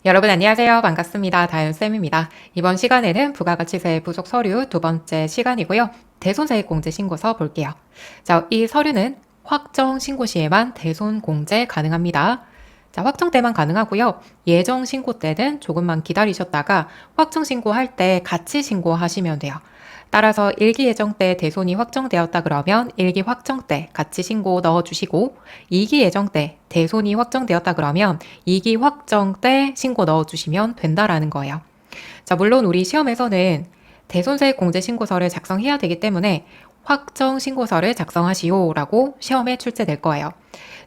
여러분 안녕하세요. 반갑습니다. 다현쌤입니다. 이번 시간에는 부가가치세 부속 서류 두 번째 시간이고요. 대손세액공제 신고서 볼게요. 자, 이 서류는 확정 신고 시에만 대손 공제 가능합니다. 자, 확정 때만 가능하고요. 예정 신고 때는 조금만 기다리셨다가 확정 신고할 때 같이 신고하시면 돼요. 따라서 일기 예정 때 대손이 확정되었다 그러면 일기 확정 때 같이 신고 넣어주시고 2기 예정 때 대손이 확정되었다 그러면 2기 확정 때 신고 넣어주시면 된다라는 거예요. 자, 물론 우리 시험에서는 대손세액 공제 신고서를 작성해야 되기 때문에 확정 신고서를 작성하시오라고 시험에 출제될 거예요.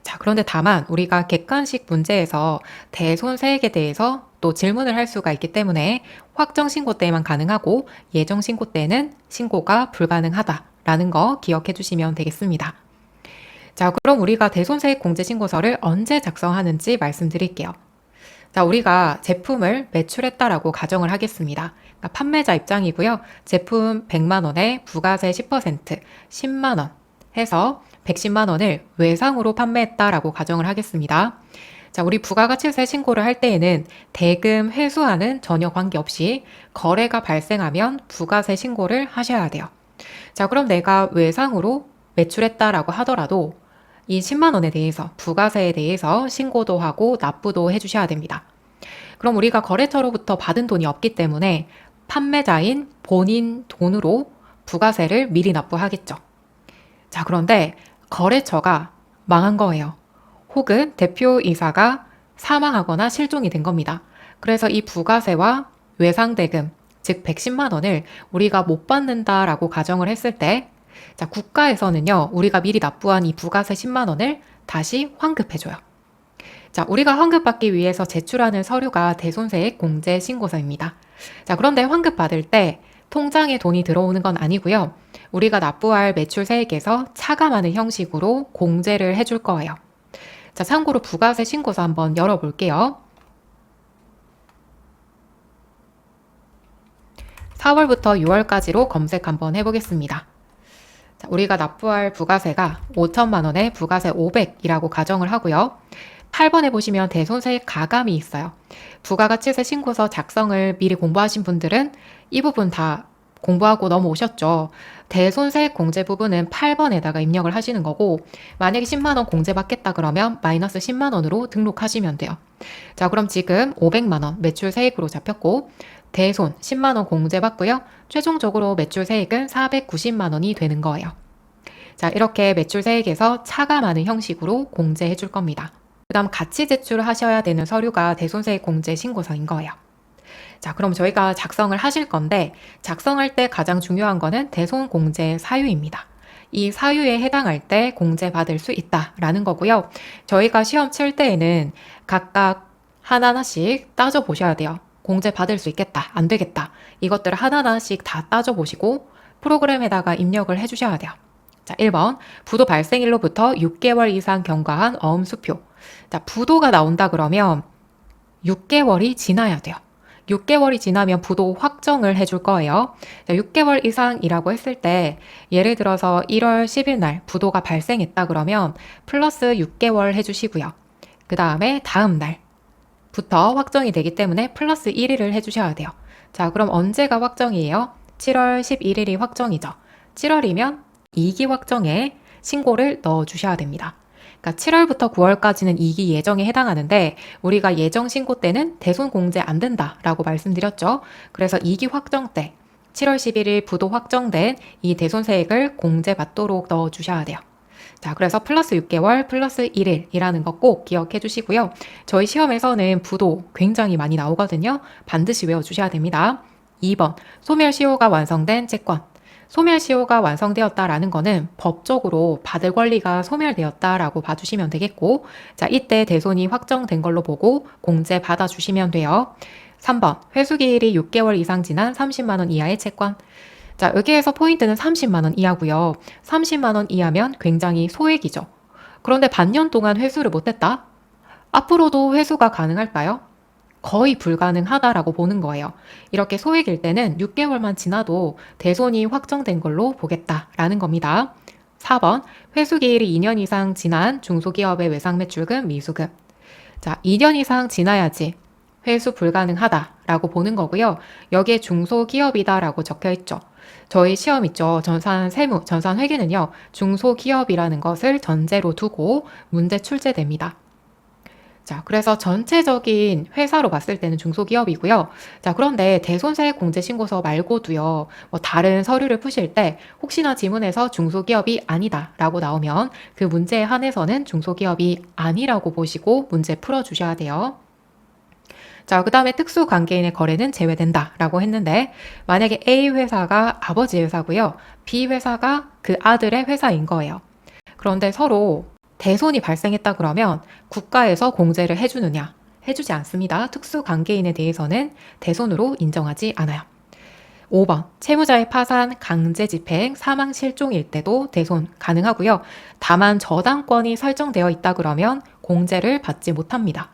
자, 그런데 다만 우리가 객관식 문제에서 대손세액에 대해서 또 질문을 할 수가 있기 때문에 확정 신고 때만 가능하고 예정 신고 때는 신고가 불가능하다라는 거 기억해 주시면 되겠습니다. 자, 그럼 우리가 대손세액 공제 신고서를 언제 작성하는지 말씀드릴게요. 자, 우리가 제품을 매출했다라고 가정을 하겠습니다. 그러니까 판매자 입장이고요. 제품 100만 원에 부가세 10%, 10만 원 해서 110만 원을 외상으로 판매했다라고 가정을 하겠습니다. 자, 우리 부가가치세 신고를 할 때에는 대금 회수와는 전혀 관계없이 거래가 발생하면 부가세 신고를 하셔야 돼요. 자, 그럼 내가 외상으로 매출했다라고 하더라도 이 10만 원에 대해서 부가세에 대해서 신고도 하고 납부도 해주셔야 됩니다. 그럼 우리가 거래처로부터 받은 돈이 없기 때문에 판매자인 본인 돈으로 부가세를 미리 납부하겠죠. 자, 그런데 거래처가 망한 거예요. 혹은 대표이사가 사망하거나 실종이 된 겁니다. 그래서 이 부가세와 외상대금, 즉 110만 원을 우리가 못 받는다라고 가정을 했을 때, 자, 국가에서는요, 우리가 미리 납부한 이 부가세 10만 원을 다시 환급해줘요. 자, 우리가 환급받기 위해서 제출하는 서류가 대손세액 공제 신고서입니다. 자, 그런데 환급받을 때 통장에 돈이 들어오는 건 아니고요. 우리가 납부할 매출세액에서 차감하는 형식으로 공제를 해줄 거예요. 자, 참고로 부가세 신고서 한번 열어볼게요. 4월부터 6월까지로 검색 한번 해보겠습니다. 자, 우리가 납부할 부가세가 5천만 원에 부가세 500이라고 가정을 하고요. 8번에 보시면 대손세액 가감이 있어요. 부가가치세 신고서 작성을 미리 공부하신 분들은 이 부분 다 공부하고 넘어오셨죠. 대손세액 공제 부분은 8번에다가 입력을 하시는 거고, 만약에 10만 원 공제 받겠다 그러면 마이너스 10만 원으로 등록하시면 돼요. 자, 그럼 지금 500만 원 매출세액으로 잡혔고 대손 10만 원 공제 받고요. 최종적으로 매출세액은 490만 원이 되는 거예요. 자, 이렇게 매출세액에서 차감하는 형식으로 공제해 줄 겁니다. 그 다음 같이 제출하셔야 되는 서류가 대손세액 공제 신고서인 거예요. 자, 그럼 저희가 작성을 하실 건데 작성할 때 가장 중요한 거는 대손 공제 사유입니다. 이 사유에 해당할 때 공제 받을 수 있다라는 거고요. 저희가 시험 칠 때에는 각각 하나하나씩 따져보셔야 돼요. 공제 받을 수 있겠다, 안 되겠다. 이것들을 하나하나씩 다 따져보시고 프로그램에다가 입력을 해주셔야 돼요. 자, 1번 부도 발생일로부터 6개월 이상 경과한 어음수표. 자, 부도가 나온다 그러면 6개월이 지나야 돼요. 6개월이 지나면 부도 확정을 해줄 거예요. 자, 6개월 이상이라고 했을 때 예를 들어서 1월 10일 날 부도가 발생했다 그러면 플러스 6개월 해주시고요. 그 다음에 다음 날부터 확정이 되기 때문에 플러스 1일을 해주셔야 돼요. 자, 그럼 언제가 확정이에요? 7월 11일이 확정이죠. 7월이면 2기 확정에 신고를 넣어주셔야 됩니다. 그러니까 7월부터 9월까지는 2기 예정에 해당하는데 우리가 예정 신고 때는 대손 공제 안 된다라고 말씀드렸죠. 그래서 2기 확정 때 7월 11일 부도 확정된 이 대손세액을 공제받도록 넣어주셔야 돼요. 자, 그래서 플러스 6개월 플러스 1일이라는 거 꼭 기억해 주시고요. 저희 시험에서는 부도 굉장히 많이 나오거든요. 반드시 외워주셔야 됩니다. 2번 소멸시효가 완성된 채권. 소멸시효가 완성되었다라는 거는 법적으로 받을 권리가 소멸되었다라고 봐주시면 되겠고, 자, 이때 대손이 확정된 걸로 보고 공제 받아주시면 돼요. 3번 회수기일이 6개월 이상 지난 30만 원 이하의 채권. 자, 여기에서 포인트는 30만 원 이하고요. 30만 원 이하면 굉장히 소액이죠. 그런데 반년 동안 회수를 못했다? 앞으로도 회수가 가능할까요? 거의 불가능하다라고 보는 거예요. 이렇게 소액일 때는 6개월만 지나도 대손이 확정된 걸로 보겠다라는 겁니다. 4번 회수기일이 2년 이상 지난 중소기업의 외상매출금 미수금. 자, 2년 이상 지나야지 회수 불가능하다라고 보는 거고요. 여기에 중소기업이다라고 적혀 있죠. 저희 시험 있죠. 전산 세무, 전산 회계는요. 중소기업이라는 것을 전제로 두고 문제 출제됩니다. 자, 그래서 전체적인 회사로 봤을 때는 중소기업이고요. 자, 그런데 대손세액 공제신고서 말고도요, 뭐 다른 서류를 푸실 때 혹시나 지문에서 중소기업이 아니다라고 나오면 그 문제에 한해서는 중소기업이 아니라고 보시고 문제 풀어주셔야 돼요. 자, 그 다음에 특수관계인의 거래는 제외된다라고 했는데 만약에 A 회사가 아버지 회사고요. B 회사가 그 아들의 회사인 거예요. 그런데 서로 대손이 발생했다 그러면 국가에서 공제를 해주느냐? 해주지 않습니다. 특수관계인에 대해서는 대손으로 인정하지 않아요. 5번, 채무자의 파산, 강제집행, 사망, 실종일 때도 대손 가능하고요. 다만 저당권이 설정되어 있다 그러면 공제를 받지 못합니다.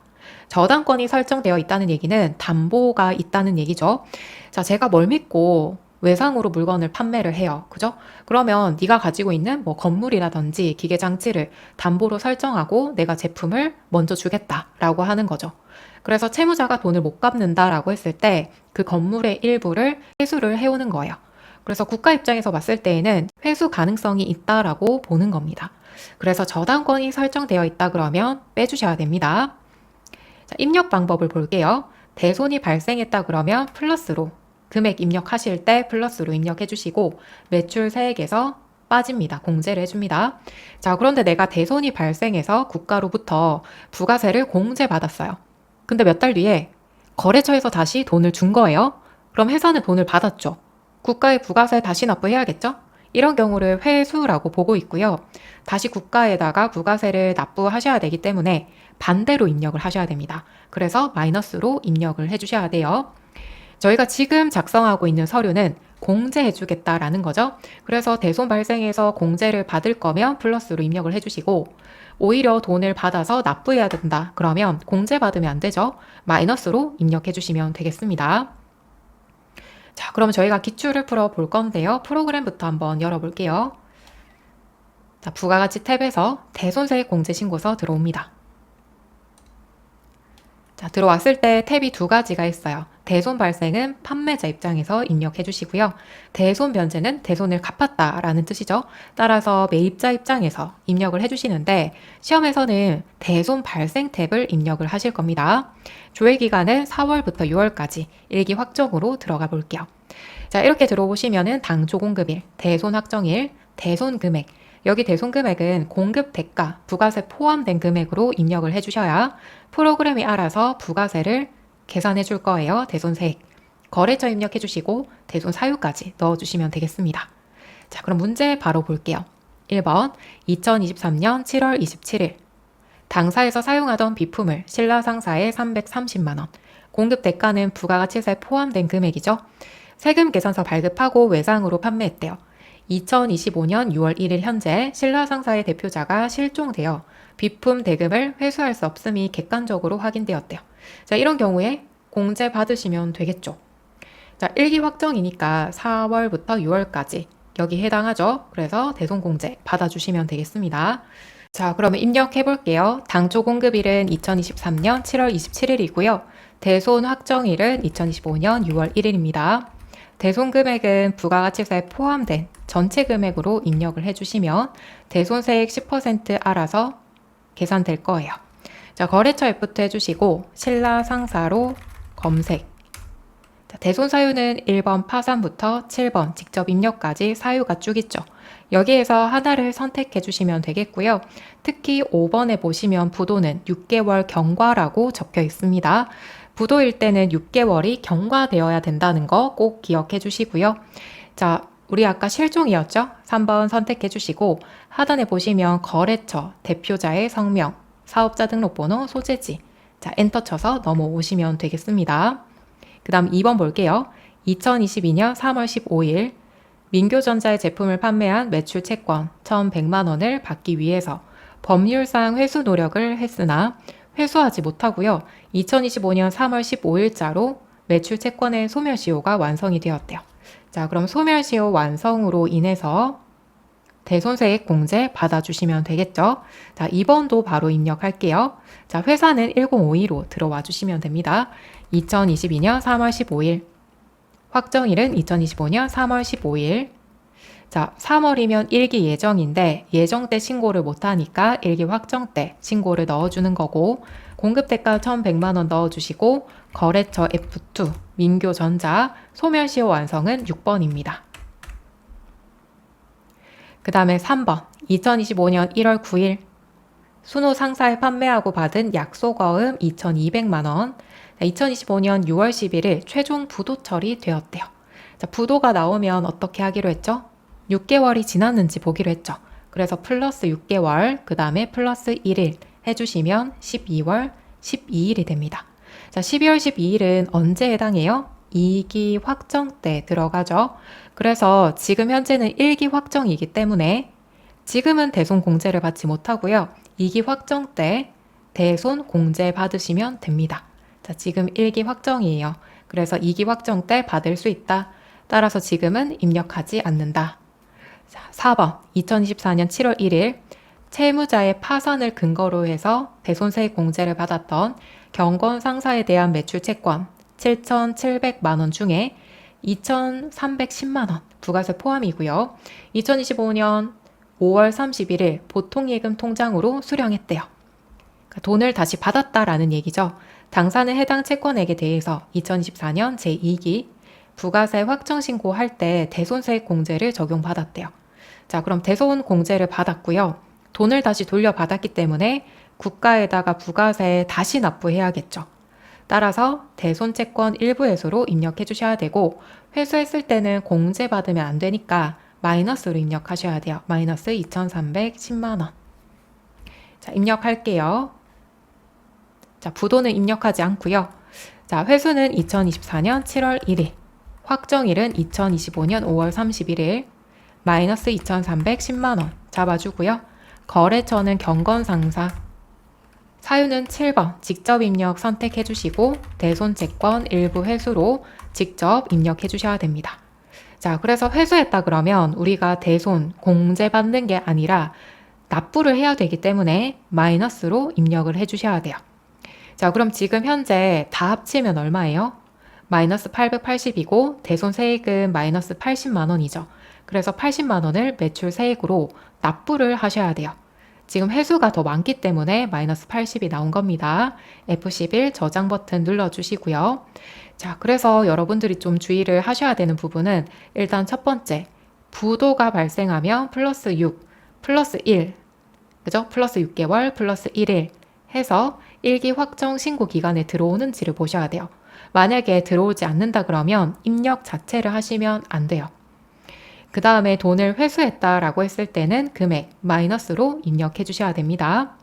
저당권이 설정되어 있다는 얘기는 담보가 있다는 얘기죠. 자, 제가 뭘 믿고 외상으로 물건을 판매를 해요. 그죠? 그러면 네가 가지고 있는 뭐 건물이라든지 기계 장치를 담보로 설정하고 내가 제품을 먼저 주겠다라고 하는 거죠. 그래서 채무자가 돈을 못 갚는다라고 했을 때 그 건물의 일부를 회수를 해오는 거예요. 그래서 국가 입장에서 봤을 때에는 회수 가능성이 있다라고 보는 겁니다. 그래서 저당권이 설정되어 있다 그러면 빼주셔야 됩니다. 자, 입력 방법을 볼게요. 대손이 발생했다 그러면 플러스로 금액 입력하실 때 플러스로 입력해 주시고 매출 세액에서 빠집니다. 공제를 해줍니다. 자, 그런데 내가 대손이 발생해서 국가로부터 부가세를 공제받았어요. 근데 몇 달 뒤에 거래처에서 다시 돈을 준 거예요. 그럼 회사는 돈을 받았죠. 국가에 부가세 다시 납부해야겠죠? 이런 경우를 회수라고 보고 있고요. 다시 국가에다가 부가세를 납부하셔야 되기 때문에 반대로 입력을 하셔야 됩니다. 그래서 마이너스로 입력을 해주셔야 돼요. 저희가 지금 작성하고 있는 서류는 공제해주겠다라는 거죠. 그래서 대손 발생해서 공제를 받을 거면 플러스로 입력을 해주시고 오히려 돈을 받아서 납부해야 된다. 그러면 공제받으면 안 되죠. 마이너스로 입력해 주시면 되겠습니다. 자, 그럼 저희가 기출을 풀어 볼 건데요. 프로그램부터 한번 열어볼게요. 자, 부가가치 탭에서 대손세액 공제신고서 들어옵니다. 자, 들어왔을 때 탭이 두 가지가 있어요. 대손 발생은 판매자 입장에서 입력해 주시고요. 대손 변제는 대손을 갚았다라는 뜻이죠. 따라서 매입자 입장에서 입력을 해주시는데 시험에서는 대손 발생 탭을 입력을 하실 겁니다. 조회 기간은 4월부터 6월까지 일기 확정으로 들어가 볼게요. 자, 이렇게 들어오시면은 당초 공급일, 대손 확정일, 대손 금액, 여기 대손 금액은 공급 대가, 부가세 포함된 금액으로 입력을 해주셔야 프로그램이 알아서 부가세를 계산해 줄 거예요. 대손세액. 거래처 입력해 주시고 대손 사유까지 넣어주시면 되겠습니다. 자, 그럼 문제 바로 볼게요. 1번 2023년 7월 27일 당사에서 사용하던 비품을 신라상사에 330만 원. 공급 대가는 부가가치세 포함된 금액이죠. 세금 계산서 발급하고 외상으로 판매했대요. 2025년 6월 1일 현재 신라상사의 대표자가 실종되어 비품 대금을 회수할 수 없음이 객관적으로 확인되었대요. 자, 이런 경우에 공제 받으시면 되겠죠. 자, 일기 확정이니까 4월부터 6월까지 여기 해당하죠. 그래서 대손공제 받아주시면 되겠습니다. 자, 그러면 입력해 볼게요. 당초 공급일은 2023년 7월 27일이고요. 대손 확정일은 2025년 6월 1일입니다. 대손 금액은 부가가치세 포함된 전체 금액으로 입력을 해주시면 대손세액 10% 알아서 계산될 거예요. 자, 거래처 F2 해주시고 신라상사로 검색. 자, 대손 사유는 1번 파산부터 7번 직접 입력까지 사유가 쭉 있죠. 여기에서 하나를 선택해 주시면 되겠고요. 특히 5번에 보시면 부도는 6개월 경과라고 적혀 있습니다. 부도일 때는 6개월이 경과되어야 된다는 거 꼭 기억해 주시고요. 자, 우리 아까 실종이었죠? 3번 선택해 주시고 하단에 보시면 거래처, 대표자의 성명, 사업자 등록번호, 소재지. 자, 엔터 쳐서 넘어오시면 되겠습니다. 그 다음 2번 볼게요. 2022년 3월 15일 민교전자의 제품을 판매한 매출 채권 1,100만 원을 받기 위해서 법률상 회수 노력을 했으나 회수하지 못하고요. 2025년 3월 15일자로 매출 채권의 소멸시효가 완성이 되었대요. 자, 그럼 소멸시효 완성으로 인해서 대손세액 공제 받아주시면 되겠죠. 자, 2번도 바로 입력할게요. 자, 회사는 1052로 들어와 주시면 됩니다. 2022년 3월 15일, 확정일은 2025년 3월 15일. 자, 3월이면 일기 예정인데 예정 때 신고를 못하니까 일기 확정 때 신고를 넣어주는 거고, 공급대가 1,100만 원 넣어주시고 거래처 F2, 민교전자, 소멸시효 완성은 6번입니다. 그 다음에 3번, 2025년 1월 9일 순호 상사에 판매하고 받은 약소거음 2,200만 원. 2025년 6월 11일 최종 부도 처리되었대요. 자, 부도가 나오면 어떻게 하기로 했죠? 6개월이 지났는지 보기로 했죠. 그래서 플러스 6개월, 그 다음에 플러스 1일 해주시면 12월 12일이 됩니다. 자, 12월 12일은 언제 해당해요? 2기 확정 때 들어가죠. 그래서 지금 현재는 1기 확정이기 때문에 지금은 대손 공제를 받지 못하고요. 2기 확정 때 대손 공제 받으시면 됩니다. 자, 지금 1기 확정이에요. 그래서 2기 확정 때 받을 수 있다. 따라서 지금은 입력하지 않는다. 자, 4번 2024년 7월 1일 채무자의 파산을 근거로 해서 대손세액 공제를 받았던 경건 상사에 대한 매출 채권 7,700만 원 중에 2,310만 원 부가세 포함이고요. 2025년 5월 31일 보통예금 통장으로 수령했대요. 그러니까 돈을 다시 받았다라는 얘기죠. 당사는 해당 채권액에 대해서 2024년 제2기 부가세 확정 신고할 때 대손세액 공제를 적용받았대요. 자, 그럼 대손 공제를 받았고요. 돈을 다시 돌려받았기 때문에 국가에다가 부가세 다시 납부해야겠죠. 따라서 대손채권 일부 회수로 입력해 주셔야 되고, 회수했을 때는 공제받으면 안 되니까 마이너스로 입력하셔야 돼요. 마이너스 2,310만 원. 자, 입력할게요. 자, 부도는 입력하지 않고요. 자, 회수는 2024년 7월 1일, 확정일은 2025년 5월 31일, 마이너스 2,310만 원 잡아주고요. 거래처는 경건상사, 사유는 7번 직접 입력 선택해 주시고 대손채권 일부 회수로 직접 입력해 주셔야 됩니다. 자, 그래서 회수했다 그러면 우리가 대손 공제 받는 게 아니라 납부를 해야 되기 때문에 마이너스로 입력을 해 주셔야 돼요. 자, 그럼 지금 현재 다 합치면 얼마예요? 마이너스 880이고 대손세액은 마이너스 80만 원이죠. 그래서 80만 원을 매출세액으로 납부를 하셔야 돼요. 지금 회수가 더 많기 때문에 마이너스 80이 나온 겁니다. F11 저장 버튼 눌러주시고요. 자, 그래서 여러분들이 좀 주의를 하셔야 되는 부분은 일단 첫 번째, 부도가 발생하면 플러스 6, 플러스 1, 그죠? 플러스 6개월, 플러스 1일 해서 1기 확정 신고 기간에 들어오는지를 보셔야 돼요. 만약에 들어오지 않는다 그러면 입력 자체를 하시면 안 돼요. 그 다음에 돈을 회수했다라고 했을 때는 금액 마이너스로 입력해 주셔야 됩니다.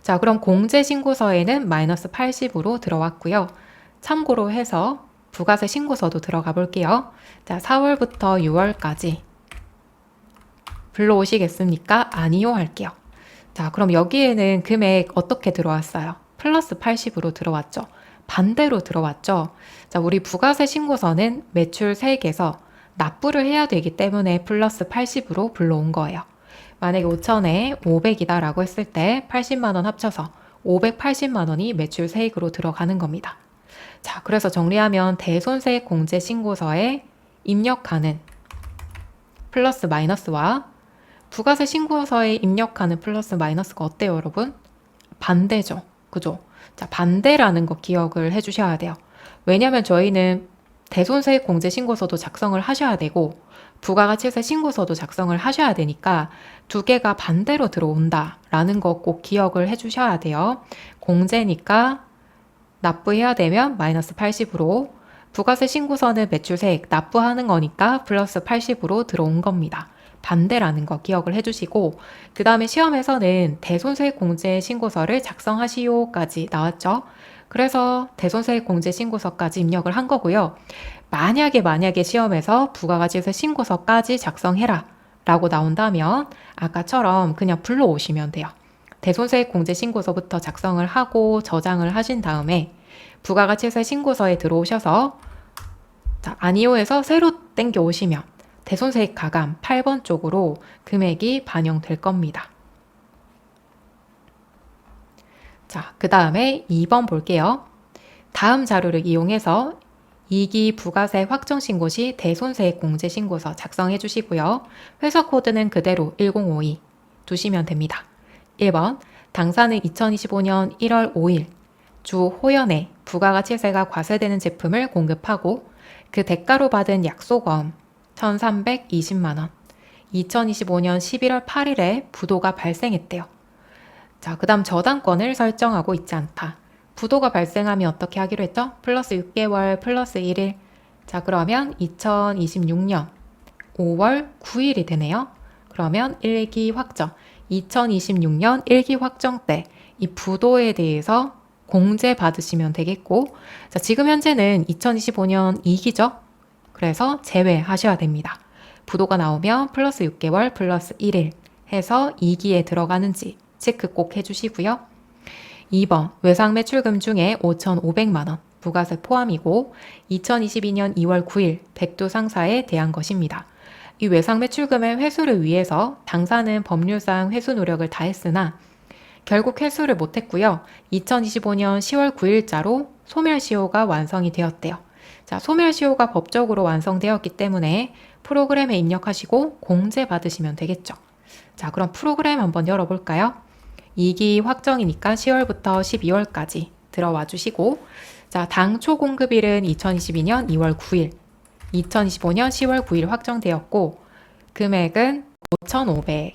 자, 그럼 공제 신고서에는 마이너스 80으로 들어왔고요. 참고로 해서 부가세 신고서도 들어가 볼게요. 자, 4월부터 6월까지 불러오시겠습니까? 아니요 할게요. 자, 그럼 여기에는 금액 어떻게 들어왔어요? 플러스 80으로 들어왔죠. 반대로 들어왔죠. 자, 우리 부가세 신고서는 매출세액에서 납부를 해야 되기 때문에 플러스 80으로 불러온 거예요. 만약에 5천에 500이다 라고 했을 때 80만 원 합쳐서 580만 원이 매출세액으로 들어가는 겁니다. 자, 그래서 정리하면 대손세액 공제 신고서에 입력하는 플러스 마이너스와 부가세 신고서에 입력하는 플러스 마이너스가 어때요, 여러분? 반대죠. 그죠? 자, 반대라는 거 기억을 해주셔야 돼요. 왜냐면 저희는 대손세액 공제 신고서도 작성을 하셔야 되고 부가가치세 신고서도 작성을 하셔야 되니까 두 개가 반대로 들어온다라는 거 꼭 기억을 해주셔야 돼요. 공제니까 납부해야 되면 마이너스 80으로, 부가세 신고서는 매출세액 납부하는 거니까 플러스 80으로 들어온 겁니다. 반대라는 거 기억을 해주시고, 그 다음에 시험에서는 대손세액 공제 신고서를 작성하시오까지 나왔죠. 그래서 대손세액 공제 신고서까지 입력을 한 거고요. 만약에 시험에서 부가가치세 신고서까지 작성해라 라고 나온다면 아까처럼 그냥 불러오시면 돼요. 대손세액 공제 신고서부터 작성을 하고 저장을 하신 다음에 부가가치세 신고서에 들어오셔서 자, 아니오에서 새로 땡겨 오시면 대손세액 가감 8번 쪽으로 금액이 반영될 겁니다. 자, 그 다음에 2번 볼게요. 다음 자료를 이용해서 2기 부가세 확정신고 시 대손세액 공제신고서 작성해 주시고요. 회사 코드는 그대로 1052 두시면 됩니다. 1번, 당사는 2025년 1월 5일 주 호연에 부가가치세가 과세되는 제품을 공급하고 그 대가로 받은 약소거음 1,320만원, 2025년 11월 8일에 부도가 발생했대요. 자, 그 다음 저당권을 설정하고 있지 않다. 부도가 발생하면 어떻게 하기로 했죠? 플러스 6개월 플러스 1일. 자, 그러면 2026년 5월 9일이 되네요. 그러면 1기 확정. 2026년 1기 확정 때 이 부도에 대해서 공제 받으시면 되겠고, 자, 지금 현재는 2025년 2기죠? 그래서 제외하셔야 됩니다. 부도가 나오면 플러스 6개월 플러스 1일 해서 2기에 들어가는지 체크 꼭 해주시고요. 2번, 외상매출금 중에 5,500만원 부가세 포함이고 2022년 2월 9일 백두 상사에 대한 것입니다. 이 외상매출금의 회수를 위해서 당사는 법률상 회수 노력을 다했으나 결국 회수를 못했고요. 2025년 10월 9일자로 소멸시효가 완성이 되었대요. 자, 소멸시효가 법적으로 완성되었기 때문에 프로그램에 입력하시고 공제 받으시면 되겠죠. 자, 그럼 프로그램 한번 열어볼까요? 2기 확정이니까 10월부터 12월까지 들어와 주시고, 자, 당초 공급일은 2022년 2월 9일, 2025년 10월 9일 확정되었고, 금액은 5,500,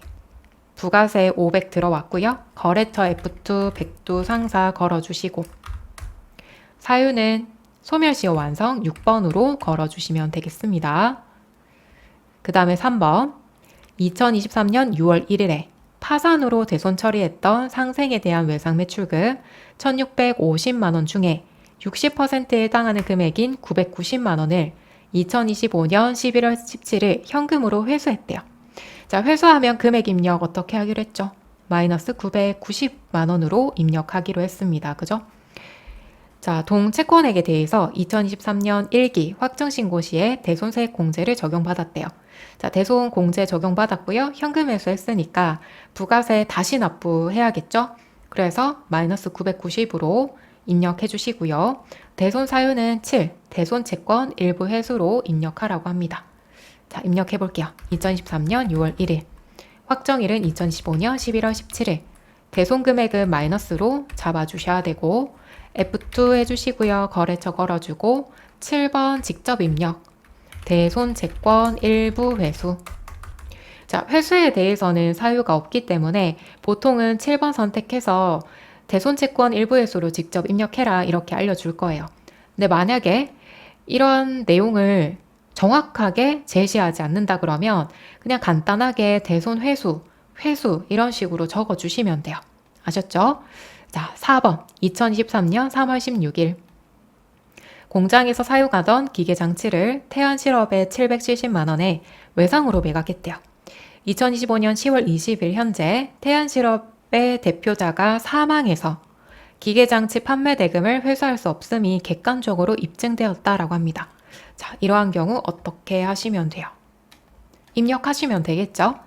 부가세 500 들어왔고요. 거래처 F2 백두 상사 걸어주시고, 사유는 소멸시효 완성 6번으로 걸어주시면 되겠습니다. 그 다음에 3번, 2023년 6월 1일에 파산으로 대손 처리했던 상생에 대한 외상매출금 1,650만원 중에 60%에 해당하는 금액인 990만원을 2025년 11월 17일 현금으로 회수했대요. 자, 회수하면 금액 입력 어떻게 하기로 했죠? 마이너스 990만원으로 입력하기로 했습니다. 그죠? 자, 동채권액에 대해서 2023년 1기 확정신고 시에 대손세액 공제를 적용받았대요. 자, 대손 공제 적용받았고요. 현금 회수했으니까 부가세 다시 납부해야겠죠? 그래서 마이너스 990으로 입력해 주시고요. 대손 사유는 7, 대손 채권 일부 회수로 입력하라고 합니다. 자, 입력해 볼게요. 2023년 6월 1일, 확정일은 2015년 11월 17일, 대손 금액은 마이너스로 잡아주셔야 되고 F2 해주시고요. 거래처 걸어주고 7번 직접 입력, 대손 채권 일부 회수. 자, 회수에 대해서는 사유가 없기 때문에 보통은 7번 선택해서 대손 채권 일부 회수로 직접 입력해라 이렇게 알려줄 거예요. 근데 만약에 이런 내용을 정확하게 제시하지 않는다 그러면 그냥 간단하게 대손 회수 이런 식으로 적어주시면 돼요. 아셨죠? 자, 4번 2023년 3월 16일 공장에서 사용하던 기계장치를 태안실업에 770만원에 외상으로 매각했대요. 2025년 10월 20일 현재 태안실업의 대표자가 사망해서 기계장치 판매 대금을 회수할 수 없음이 객관적으로 입증되었다라고 합니다. 자, 이러한 경우 어떻게 하시면 돼요? 입력하시면 되겠죠?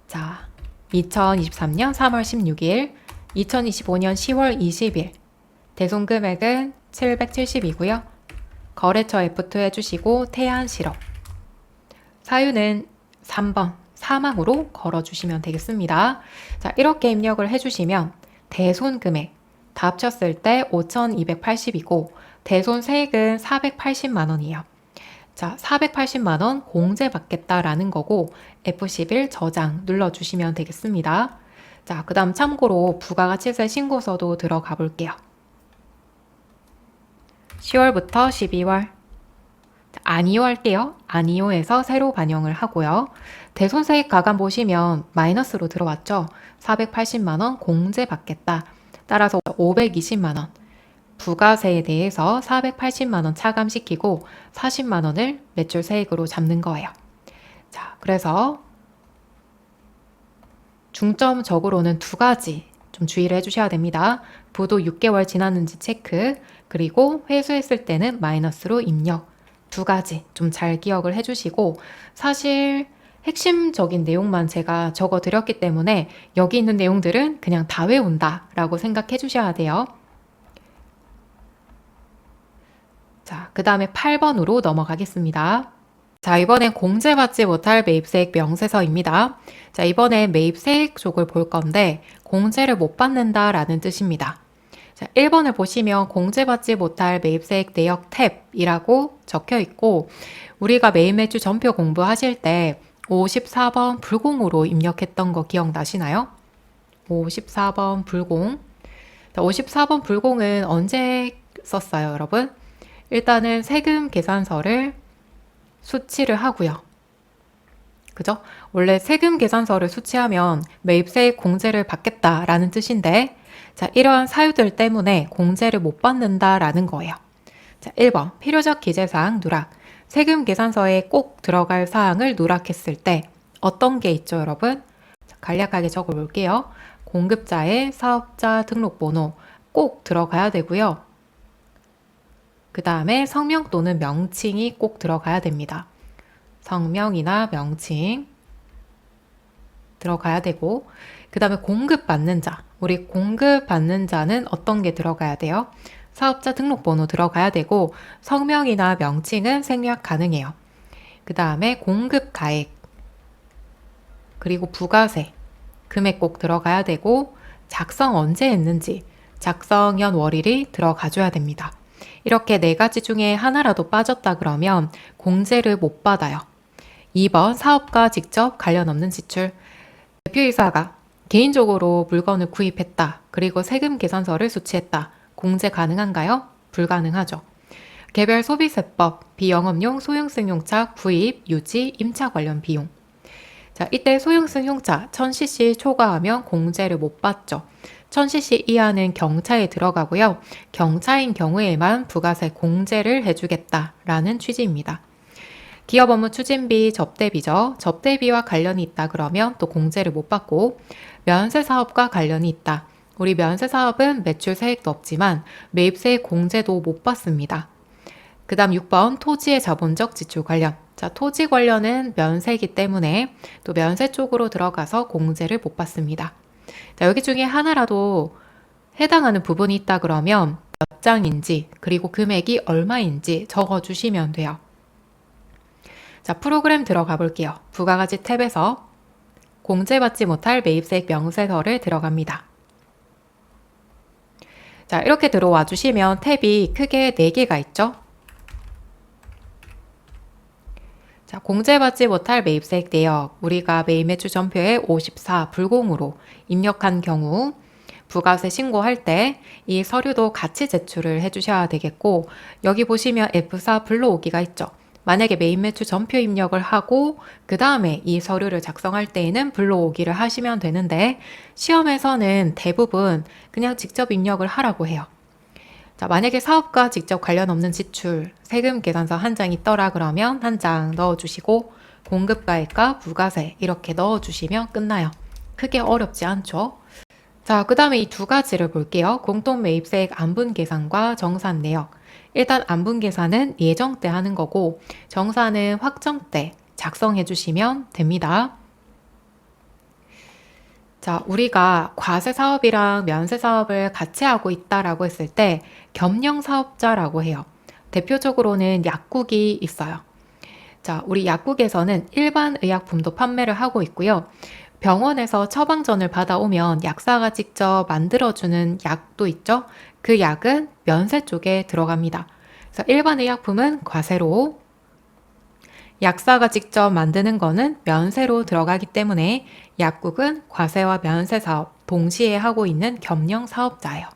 자, 2023년 3월 16일, 2025년 10월 20일 대손 금액은 770이고요. 거래처 F2 해주시고 태안실업. 사유는 3번 사망으로 걸어주시면 되겠습니다. 자, 이렇게 입력을 해주시면 대손 금액 다 합쳤을 때 5,280이고 대손 세액은 480만원이에요. 자, 480만원 공제 받겠다라는 거고 F11 저장 눌러주시면 되겠습니다. 자, 그 다음 참고로 부가가치세 신고서도 들어가 볼게요. 10월부터 12월 아니요 할게요. 아니요에서 새로 반영을 하고요. 대손세액 가감 보시면 마이너스로 들어왔죠. 480만원 공제 받겠다. 따라서 520만원 부가세에 대해서 480만원 차감시키고 40만원을 매출세액으로 잡는 거예요. 자, 그래서 중점적으로는 두 가지 좀 주의를 해주셔야 됩니다. 부도 6개월 지났는지 체크, 그리고 회수했을 때는 마이너스로 입력. 두 가지 좀 잘 기억을 해주시고, 사실 핵심적인 내용만 제가 적어 드렸기 때문에 여기 있는 내용들은 그냥 다 외운다 라고 생각해 주셔야 돼요. 자, 그 다음에 8번으로 넘어가겠습니다. 자, 이번엔 공제받지 못할 매입세액 명세서입니다. 자, 이번엔 매입세액 쪽을 볼 건데 공제를 못 받는다라는 뜻입니다. 자, 1번을 보시면 공제받지 못할 매입세액 내역 탭이라고 적혀 있고, 우리가 매입매출 전표 공부하실 때 54번 불공으로 입력했던 거 기억나시나요? 54번 불공. 54번 불공은 언제 썼어요, 여러분? 일단은 세금 계산서를 수치를 하고요. 그죠? 원래 세금 계산서를 수치하면 매입세액 공제를 받겠다라는 뜻인데, 자, 이러한 사유들 때문에 공제를 못 받는다라는 거예요. 자, 1번 필요적 기재사항 누락. 세금 계산서에 꼭 들어갈 사항을 누락했을 때 어떤 게 있죠, 여러분? 자, 간략하게 적어볼게요. 공급자의 사업자 등록번호 꼭 들어가야 되고요. 그 다음에 성명 또는 명칭이 꼭 들어가야 됩니다. 성명이나 명칭 들어가야 되고, 그 다음에 공급받는 자. 우리 공급받는 자는 어떤 게 들어가야 돼요? 사업자 등록번호 들어가야 되고, 성명이나 명칭은 생략 가능해요. 그 다음에 공급가액, 그리고 부가세, 금액 꼭 들어가야 되고, 작성 언제 했는지, 작성연 월일이 들어가줘야 됩니다. 이렇게 네 가지 중에 하나라도 빠졌다 그러면 공제를 못 받아요. 2번 사업과 직접 관련 없는 지출. 대표이사가 개인적으로 물건을 구입했다. 그리고 세금 계산서를 수취했다. 공제 가능한가요? 불가능하죠. 개별 소비세법, 비영업용 소형승용차 구입, 유지, 임차 관련 비용. 자, 이때 소형승용차 1000cc 초과하면 공제를 못 받죠. 1000cc 이하는 경차에 들어가고요. 경차인 경우에만 부가세 공제를 해주겠다라는 취지입니다. 기업 업무 추진비, 접대비죠. 접대비와 관련이 있다 그러면 또 공제를 못 받고, 면세사업과 관련이 있다. 우리 면세사업은 매출세액도 없지만 매입세액 공제도 못 받습니다. 그 다음 6번 토지의 자본적 지출 관련. 자, 토지 관련은 면세이기 때문에 또 면세 쪽으로 들어가서 공제를 못 받습니다. 자, 여기 중에 하나라도 해당하는 부분이 있다 그러면 몇 장인지 그리고 금액이 얼마인지 적어주시면 돼요. 자, 프로그램 들어가 볼게요. 부가가치 탭에서 공제받지 못할 매입세액 명세서를 들어갑니다. 자, 이렇게 들어와 주시면 탭이 크게 4개가 있죠. 자, 공제받지 못할 매입세액 내역. 우리가 매입매출 전표에 54 불공으로 입력한 경우 부가세 신고할 때 이 서류도 같이 제출을 해주셔야 되겠고, 여기 보시면 F4 불러오기가 있죠. 만약에 매입매출 전표 입력을 하고 그 다음에 이 서류를 작성할 때에는 불러오기를 하시면 되는데, 시험에서는 대부분 그냥 직접 입력을 하라고 해요. 자, 만약에 사업과 직접 관련 없는 지출, 세금 계산서 한 장 있더라 그러면 한 장 넣어주시고, 공급가액과 부가세 이렇게 넣어주시면 끝나요. 크게 어렵지 않죠? 자, 그 다음에 이 두 가지를 볼게요. 공통매입세액 안분계산과 정산내역. 일단 안분계산은 예정 때 하는 거고, 정산은 확정 때 작성해 주시면 됩니다. 자, 우리가 과세사업이랑 면세사업을 같이 하고 있다라고 했을 때 겸용사업자라고 해요. 대표적으로는 약국이 있어요. 자, 우리 약국에서는 일반 의약품도 판매를 하고 있고요. 병원에서 처방전을 받아오면 약사가 직접 만들어주는 약도 있죠. 그 약은 면세 쪽에 들어갑니다. 그래서 일반 의약품은 과세로, 약사가 직접 만드는 거는 면세로 들어가기 때문에 약국은 과세와 면세 사업 동시에 하고 있는 겸용 사업자예요.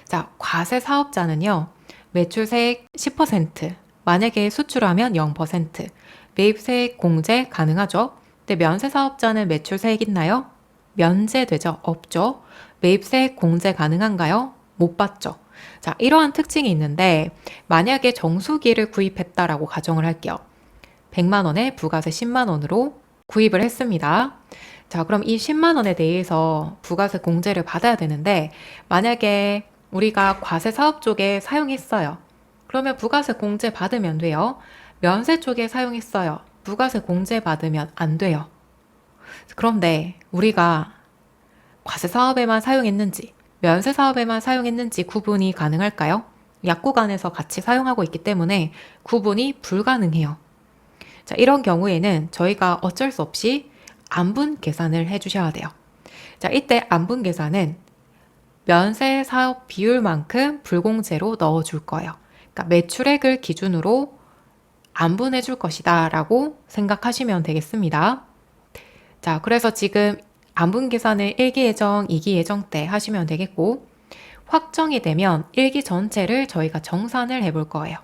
자, 과세 사업자는요, 매출세액 10%, 만약에 수출하면 0%, 매입세액 공제 가능하죠. 근데 면세 사업자는 매출세액 있나요? 면제되죠? 없죠. 매입세액 공제 가능한가요? 못 받죠. 자, 이러한 특징이 있는데, 만약에 정수기를 구입했다라고 가정을 할게요. 100만 원에 부가세 10만 원으로 구입을 했습니다. 자, 그럼 이 10만 원에 대해서 부가세 공제를 받아야 되는데, 만약에 우리가 과세 사업 쪽에 사용했어요. 그러면 부가세 공제 받으면 돼요. 면세 쪽에 사용했어요. 부가세 공제 받으면 안 돼요. 그런데 우리가 과세 사업에만 사용했는지, 면세 사업에만 사용했는지 구분이 가능할까요? 약국안에서 같이 사용하고 있기 때문에 구분이 불가능해요. 자, 이런 경우에는 저희가 어쩔 수 없이 안분 계산을 해주셔야 돼요. 자, 이때 안분 계산은 면세 사업 비율만큼 불공제로 넣어줄 거예요. 그러니까 매출액을 기준으로 안분해 줄 것이다 라고 생각하시면 되겠습니다. 자, 그래서 지금 안분 계산을 1기 예정, 2기 예정 때 하시면 되겠고, 확정이 되면 1기 전체를 저희가 정산을 해볼 거예요.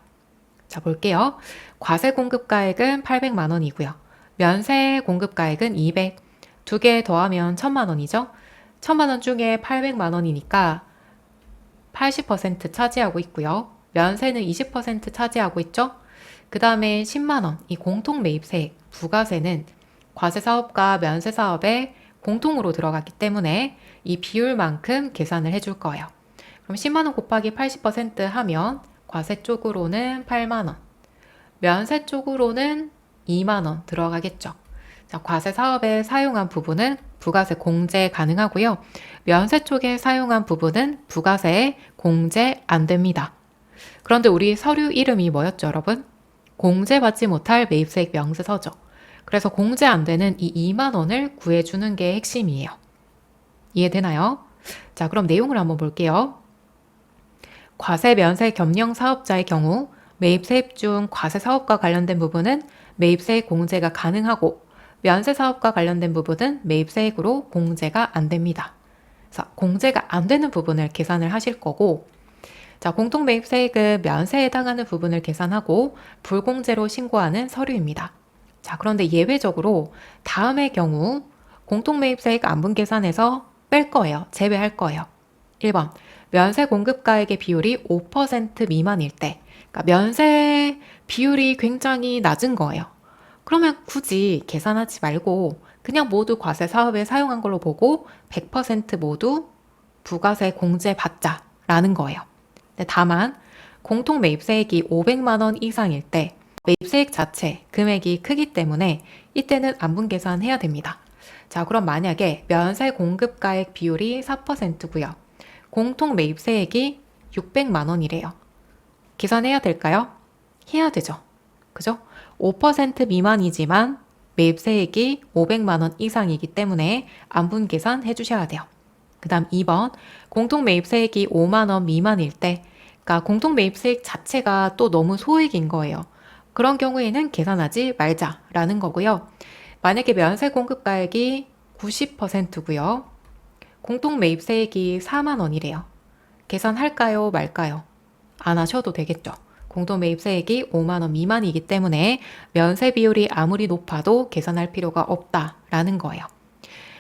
자, 볼게요. 과세 공급가액은 800만 원이고요. 면세 공급가액은 200, 두 개 더하면 1000만 원이죠. 1000만 원 중에 800만 원이니까 80% 차지하고 있고요. 면세는 20% 차지하고 있죠. 그 다음에 10만 원, 이 공통 매입세, 부가세는 과세 사업과 면세 사업에 공통으로 들어갔기 때문에 이 비율만큼 계산을 해줄 거예요. 그럼 10만 원 곱하기 80% 하면 과세 쪽으로는 8만 원, 면세 쪽으로는 2만 원 들어가겠죠. 자, 과세 사업에 사용한 부분은 부가세 공제 가능하고요. 면세 쪽에 사용한 부분은 부가세 공제 안 됩니다. 그런데 우리 서류 이름이 뭐였죠, 여러분? 공제받지 못할 매입세액 명세서죠. 그래서 공제 안 되는 이 2만 원을 구해주는 게 핵심이에요. 이해되나요? 자, 그럼 내용을 한번 볼게요. 과세 면세 겸용 사업자의 경우 매입세액 중 과세 사업과 관련된 부분은 매입세액 공제가 가능하고 면세 사업과 관련된 부분은 매입세액으로 공제가 안 됩니다. 그래서 공제가 안 되는 부분을 계산을 하실 거고, 자, 공통매입세액은 면세에 해당하는 부분을 계산하고 불공제로 신고하는 서류입니다. 자, 그런데 예외적으로 다음의 경우 공통매입세액 안분 계산에서 뺄 거예요. 제외할 거예요. 1번, 면세 공급가액의 비율이 5% 미만일 때, 그러니까 면세 비율이 굉장히 낮은 거예요. 그러면 굳이 계산하지 말고 그냥 모두 과세 사업에 사용한 걸로 보고 100% 모두 부가세 공제 받자라는 거예요. 다만 공통 매입세액이 500만 원 이상일 때 매입세액 자체 금액이 크기 때문에 이때는 안분 계산해야 됩니다. 자, 그럼 만약에 면세 공급가액 비율이 4%고요. 공통 매입세액이 600만 원이래요. 계산해야 될까요? 해야 되죠. 그죠? 5% 미만이지만 매입세액이 500만 원 이상이기 때문에 안분 계산 해주셔야 돼요. 그 다음 2번, 공통 매입세액이 5만 원 미만일 때, 그러니까 공통 매입세액 자체가 또 너무 소액인 거예요. 그런 경우에는 계산하지 말자라는 거고요. 만약에 면세 공급가액이 90%고요. 공통 매입세액이 4만 원이래요. 계산할까요, 말까요? 안 하셔도 되겠죠. 공통 매입세액이 5만 원 미만이기 때문에 면세 비율이 아무리 높아도 계산할 필요가 없다라는 거예요.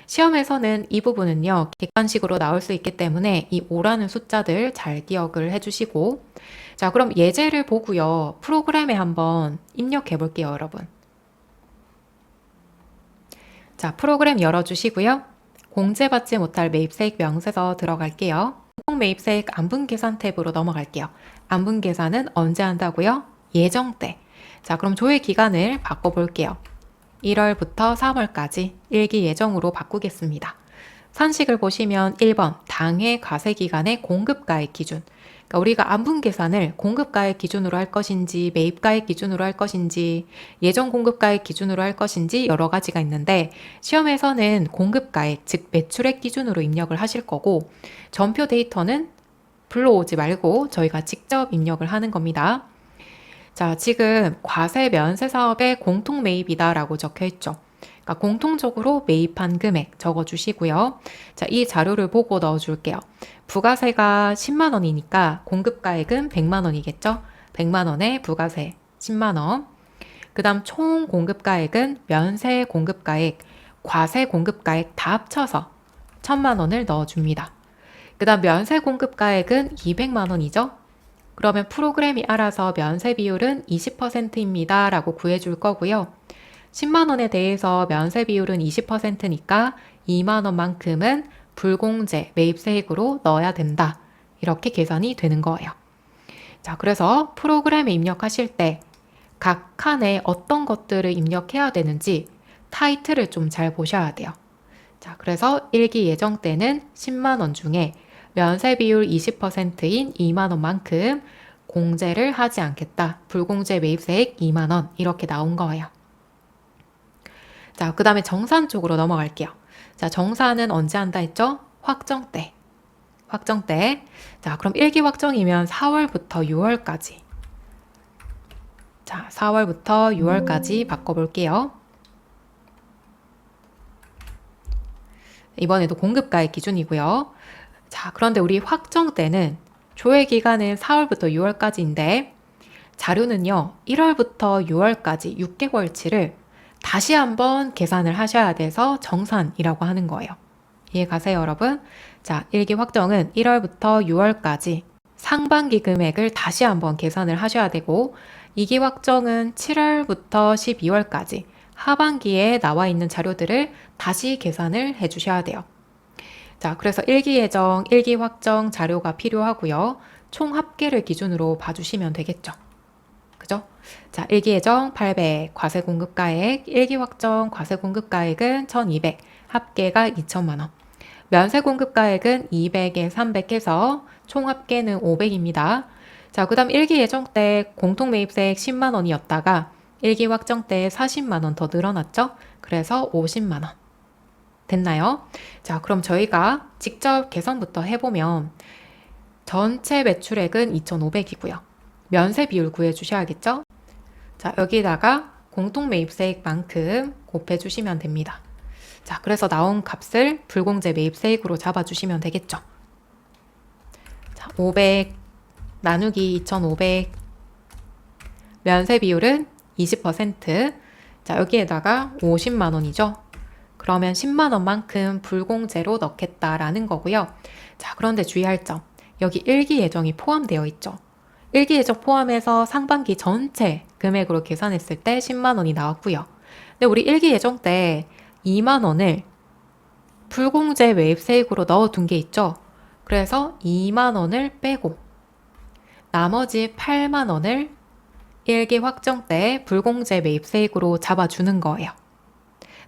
시험에서는 이 부분은요, 객관식으로 나올 수 있기 때문에 이 5라는 숫자들 잘 기억을 해주시고, 자, 그럼 예제를 보고요, 프로그램에 한번 입력해 볼게요, 여러분. 자, 프로그램 열어주시고요. 공제받지 못할 매입세액 명세서 들어갈게요. 공통 매입세액 안분 계산 탭으로 넘어갈게요. 안분 계산은 언제 한다고요? 예정 때. 자, 그럼 조회 기간을 바꿔볼게요. 1월부터 3월까지 일기 예정으로 바꾸겠습니다. 산식을 보시면 1번 당해 과세기간의 공급가액 기준. 그러니까 우리가 안분 계산을 공급가액 기준으로 할 것인지 매입가액 기준으로 할 것인지 예정 공급가액 기준으로 할 것인지 여러 가지가 있는데 시험에서는 공급가액 즉 매출액 기준으로 입력을 하실 거고 전표 데이터는 불러오지 말고 저희가 직접 입력을 하는 겁니다. 자, 지금 과세 면세 사업의 공통 매입이다라고 적혀 있죠. 그러니까 공통적으로 매입한 금액 적어주시고요. 자, 이 자료를 보고 넣어줄게요. 부가세가 10만 원이니까 공급가액은 100만 원이겠죠? 100만 원에 부가세 10만 원. 그 다음 총 공급가액은 면세 공급가액, 과세 공급가액 다 합쳐서 1000만 원을 넣어줍니다. 그 다음 면세 공급가액은 200만 원이죠? 그러면 프로그램이 알아서 면세 비율은 20%입니다 라고 구해줄 거고요. 10만 원에 대해서 면세 비율은 20%니까 2만 원만큼은 불공제 매입세액으로 넣어야 된다. 이렇게 계산이 되는 거예요. 자, 그래서 프로그램에 입력하실 때 각 칸에 어떤 것들을 입력해야 되는지 타이틀을 좀 잘 보셔야 돼요. 자, 그래서 일기 예정 때는 10만 원 중에 면세 비율 20%인 2만 원만큼 공제를 하지 않겠다. 불공제 매입세액 2만 원 이렇게 나온 거예요. 자, 그 다음에 정산 쪽으로 넘어갈게요. 자, 정산은 언제 한다 했죠? 확정 때. 확정 때. 자, 그럼 일기 확정이면 4월부터 6월까지. 자, 4월부터 6월까지 바꿔볼게요. 이번에도 공급가액 기준이고요. 자, 그런데 우리 확정 때는 조회 기간은 4월부터 6월까지인데 자료는요, 1월부터 6월까지 6개월치를 다시 한번 계산을 하셔야 돼서 정산이라고 하는 거예요. 이해 가세요, 여러분? 자, 일기 확정은 1월부터 6월까지 상반기 금액을 다시 한번 계산을 하셔야 되고, 2기 확정은 7월부터 12월까지 하반기에 나와 있는 자료들을 다시 계산을 해 주셔야 돼요. 자, 그래서 일기 예정, 일기 확정 자료가 필요하고요. 총 합계를 기준으로 봐주시면 되겠죠. 그죠? 자, 일기 예정 800, 과세 공급가액, 일기 확정 과세 공급가액은 1200, 합계가 2천만 원. 면세 공급가액은 200에 300 해서 총 합계는 500입니다. 자, 그 다음 일기 예정 때 공통매입세액 10만 원이었다가 일기 확정 때 40만 원 더 늘어났죠? 그래서 50만 원. 됐나요? 자, 그럼 저희가 직접 계산부터 해보면 전체 매출액은 2,500이고요. 면세 비율 구해주셔야겠죠? 자, 여기다가 공통매입세액만큼 곱해주시면 됩니다. 자, 그래서 나온 값을 불공제 매입세액으로 잡아주시면 되겠죠. 자, 500 나누기 2,500 면세 비율은 20%. 자, 여기에다가 50만 원이죠. 그러면 10만 원만큼 불공제로 넣겠다라는 거고요. 자, 그런데 주의할 점. 여기 일기 예정이 포함되어 있죠. 일기 예정 포함해서 상반기 전체 금액으로 계산했을 때 10만 원이 나왔고요. 근데 우리 일기 예정 때 2만 원을 불공제 매입세액으로 넣어둔 게 있죠. 그래서 2만 원을 빼고 나머지 8만 원을 일기 확정 때 불공제 매입세액으로 잡아주는 거예요.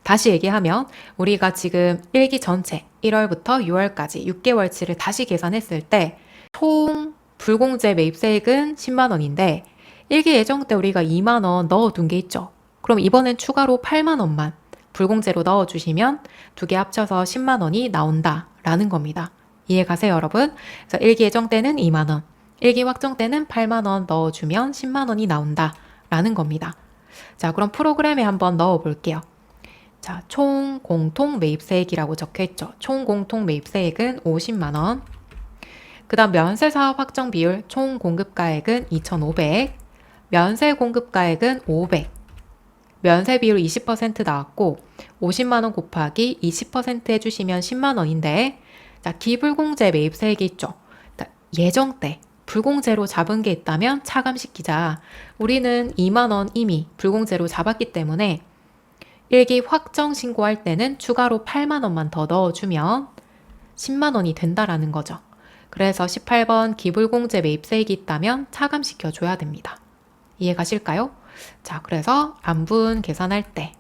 다시 얘기하면 우리가 지금 일기 전체 1월부터 6월까지 6개월치를 다시 계산했을 때 총 불공제 매입세액은 10만 원인데 일기 예정 때 우리가 2만 원 넣어둔 게 있죠. 그럼 이번엔 추가로 8만 원만 불공제로 넣어주시면 두 개 합쳐서 10만 원이 나온다라는 겁니다. 이해 가세요, 여러분? 그래서 일기 예정 때는 2만 원, 일기 확정 때는 8만 원 넣어주면 10만 원이 나온다라는 겁니다. 자, 그럼 프로그램에 한번 넣어볼게요. 자, 총 공통 매입세액이라고 적혀있죠. 총 공통 매입세액은 50만 원. 그 다음 면세 사업 확정 비율 총 공급가액은 2,500. 면세 공급가액은 500. 면세 비율 20% 나왔고 50만 원 곱하기 20% 해주시면 10만 원인데, 자, 기불공제 매입세액이 있죠. 예정 때 불공제로 잡은 게 있다면 차감시키자. 우리는 2만 원 이미 불공제로 잡았기 때문에 일기 확정 신고할 때는 추가로 8만 원만 더 넣어주면 10만 원이 된다라는 거죠. 그래서 18번 기불공제 매입세액이 있다면 차감시켜 줘야 됩니다. 이해 가실까요? 자, 그래서 안분 계산할 때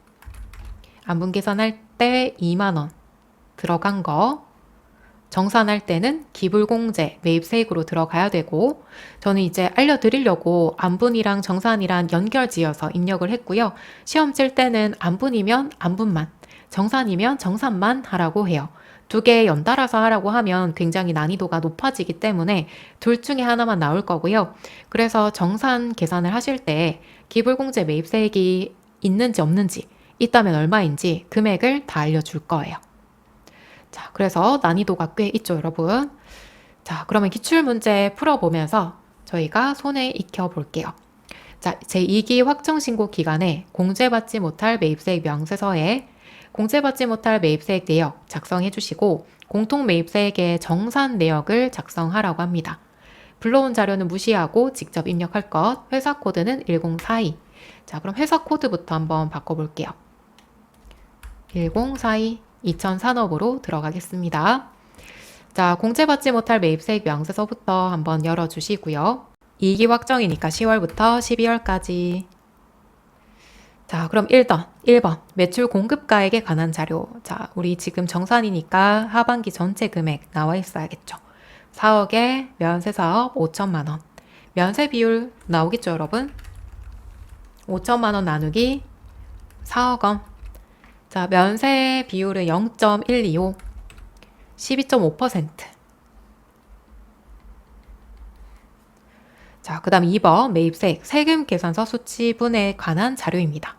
2만 원 들어간 거, 정산할 때는 기불공제 매입세액으로 들어가야 되고, 저는 이제 알려드리려고 안분이랑 정산이랑 연결지어서 입력을 했고요. 시험 칠 때는 안분이면 안분만, 정산이면 정산만 하라고 해요. 두 개 연달아서 하라고 하면 굉장히 난이도가 높아지기 때문에 둘 중에 하나만 나올 거고요. 그래서 정산 계산을 하실 때 기불공제 매입세액이 있는지 없는지, 있다면 얼마인지 금액을 다 알려줄 거예요. 자, 그래서 난이도가 꽤 있죠, 여러분. 자, 그러면 기출문제 풀어보면서 저희가 손에 익혀 볼게요. 자, 제2기 확정신고 기간에 공제받지 못할 매입세액 명세서에 공제받지 못할 매입세액 내역 작성해 주시고 공통매입세액의 정산 내역을 작성하라고 합니다. 불러온 자료는 무시하고 직접 입력할 것, 회사 코드는 1042. 자, 그럼 회사 코드부터 한번 바꿔볼게요. 1042, 2000 산업으로 들어가겠습니다. 자, 공제받지 못할 매입세액 명세서부터 한번 열어주시고요. 2기 확정이니까 10월부터 12월까지 자, 그럼 1번 매출 공급가액에 관한 자료. 자, 우리 지금 정산이니까 하반기 전체 금액 나와 있어야겠죠. 4억에 면세 사업 5천만 원. 면세 비율 나오겠죠, 여러분? 5천만 원 나누기 4억 원. 자, 면세 비율은 0.125, 12.5%. 자, 그 다음 2번 매입세액 세금 계산서 수치분에 관한 자료입니다.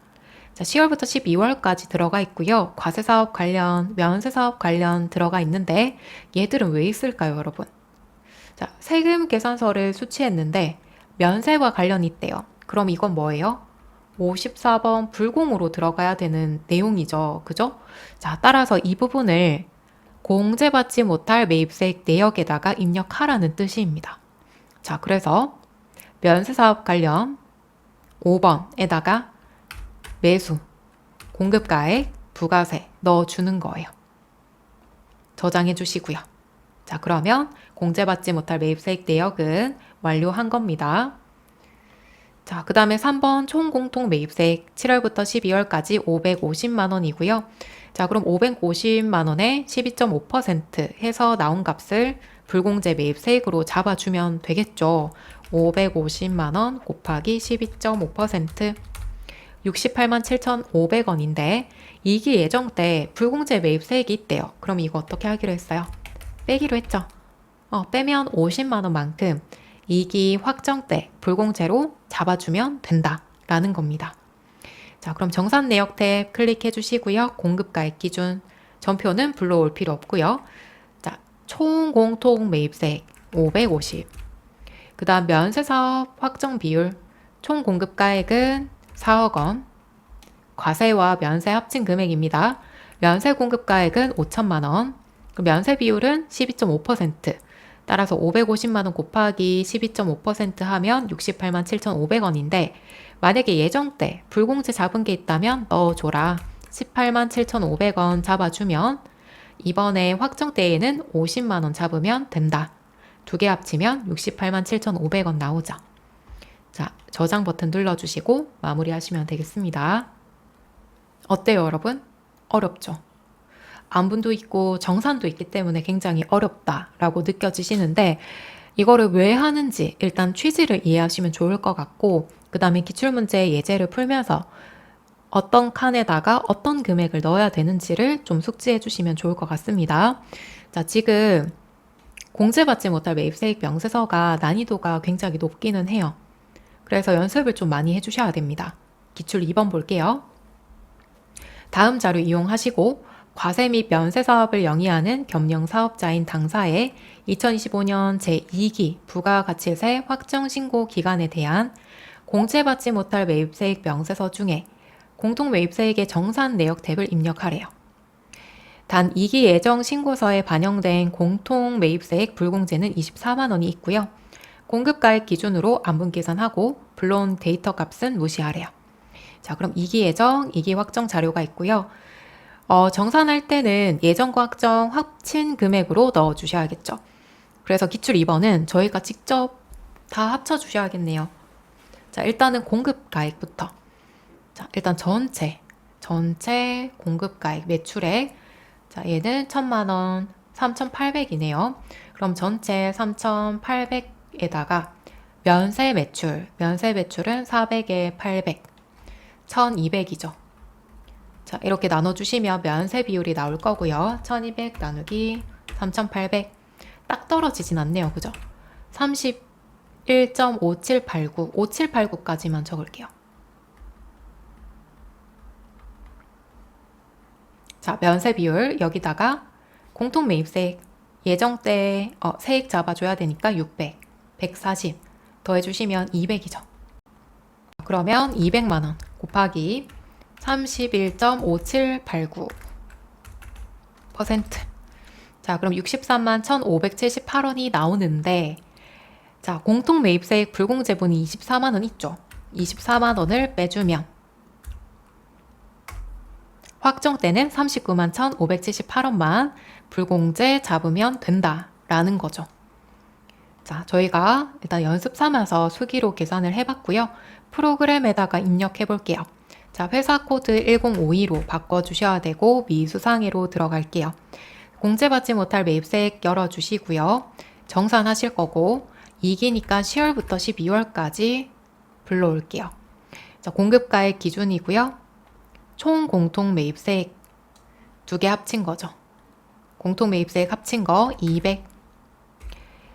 자, 10월부터 12월까지 들어가 있고요. 과세사업 관련, 면세사업 관련 들어가 있는데 얘들은 왜 있을까요, 여러분? 자, 세금 계산서를 수치했는데 면세와 관련이 있대요. 그럼 이건 뭐예요? 54번 불공으로 들어가야 되는 내용이죠. 그죠? 자, 따라서 이 부분을 공제받지 못할 매입세액 내역에다가 입력하라는 뜻입니다. 자, 그래서 면세사업 관련 5번에다가 매수, 공급가액, 부가세 넣어주는 거예요. 저장해 주시고요. 자, 그러면 공제받지 못할 매입세액 내역은 완료한 겁니다. 자, 그 다음에 3번 총공통 매입세액 7월부터 12월까지 550만 원이고요. 자, 그럼 550만 원에 12.5% 해서 나온 값을 불공제 매입세액으로 잡아주면 되겠죠. 550만 원 곱하기 12.5% 68만 7,500원인데 2기 예정 때 불공제 매입세액이 있대요. 그럼 이거 어떻게 하기로 했어요? 빼기로 했죠. 빼면 50만 원만큼 2기 확정 때 불공제로 잡아주면 된다라는 겁니다. 자, 그럼 정산 내역 탭 클릭해 주시고요. 공급가액 기준 전표는 불러올 필요 없고요. 자, 총 공통 매입세액 550. 그 다음 면세사업 확정 비율 총 공급가액은 4억 원. 과세와 면세 합친 금액입니다. 면세 공급가액은 5천만 원. 면세 비율은 12.5%. 따라서 550만 원 곱하기 12.5% 하면 68만 7,500원인데 만약에 예정 때 불공제 잡은 게 있다면 넣어줘라. 18만 7,500원 잡아주면 이번에 확정 때에는 50만 원 잡으면 된다. 두 개 합치면 68만 7,500원 나오죠. 자, 저장 버튼 눌러주시고 마무리하시면 되겠습니다. 어때요, 여러분? 어렵죠? 안분도 있고 정산도 있기 때문에 굉장히 어렵다라고 느껴지시는데 이거를 왜 하는지 일단 취지를 이해하시면 좋을 것 같고 그 다음에 기출문제 예제를 풀면서 어떤 칸에다가 어떤 금액을 넣어야 되는지를 좀 숙지해 주시면 좋을 것 같습니다. 자, 지금 공제받지 못할 매입세액 명세서가 난이도가 굉장히 높기는 해요. 그래서 연습을 좀 많이 해주셔야 됩니다. 기출 2번 볼게요. 다음 자료 이용하시고 과세 및 면세 사업을 영위하는 겸용 사업자인 당사의 2025년 제2기 부가가치세 확정 신고 기간에 대한 공제받지 못할 매입세액 명세서 중에 공통 매입세액의 정산 내역 탭을 입력하래요. 단 2기 예정 신고서에 반영된 공통 매입세액 불공제는 24만 원이 있고요. 공급가액 기준으로 안분 계산하고 불러온 데이터 값은 무시하래요. 자, 그럼 2기 예정, 2기 확정 자료가 있고요. 정산할 때는 예정과 확정 합친 금액으로 넣어주셔야겠죠. 그래서 기출 2번은 저희가 직접 다 합쳐주셔야겠네요. 자, 일단은 공급가액부터. 자, 일단 전체 공급가액 매출액. 자, 얘는 1,000만 원, 3,800이네요. 그럼 전체 3,800에다가 면세 매출은 400에 800, 1,200이죠. 자, 이렇게 나눠주시면 면세 비율이 나올 거고요. 1200 나누기 3800. 딱 떨어지진 않네요. 그죠? 31.5789. 5789까지만 적을게요. 자, 면세 비율 여기다가 공통 매입세액 예정 때 세액 잡아줘야 되니까 600, 140 더해주시면 200이죠. 그러면 200만 원 곱하기 31.5789%. 자, 그럼 63만 1,578원이 나오는데 자, 공통 매입세액 불공제분이 24만 원 있죠. 24만 원을 빼주면 확정 때는 39만 1,578원만 불공제 잡으면 된다라는 거죠. 자, 저희가 일단 연습 삼아서 수기로 계산을 해봤고요. 프로그램에다가 입력해 볼게요. 자, 회사 코드 1052로 바꿔주셔야 되고 미수상해로 들어갈게요. 공제받지 못할 매입세액 열어주시고요. 정산하실 거고 2기니까 10월부터 12월까지 불러올게요. 자, 공급가액 기준이고요. 총 공통 매입세액 두 개 합친 거죠. 공통 매입세액 합친 거 200.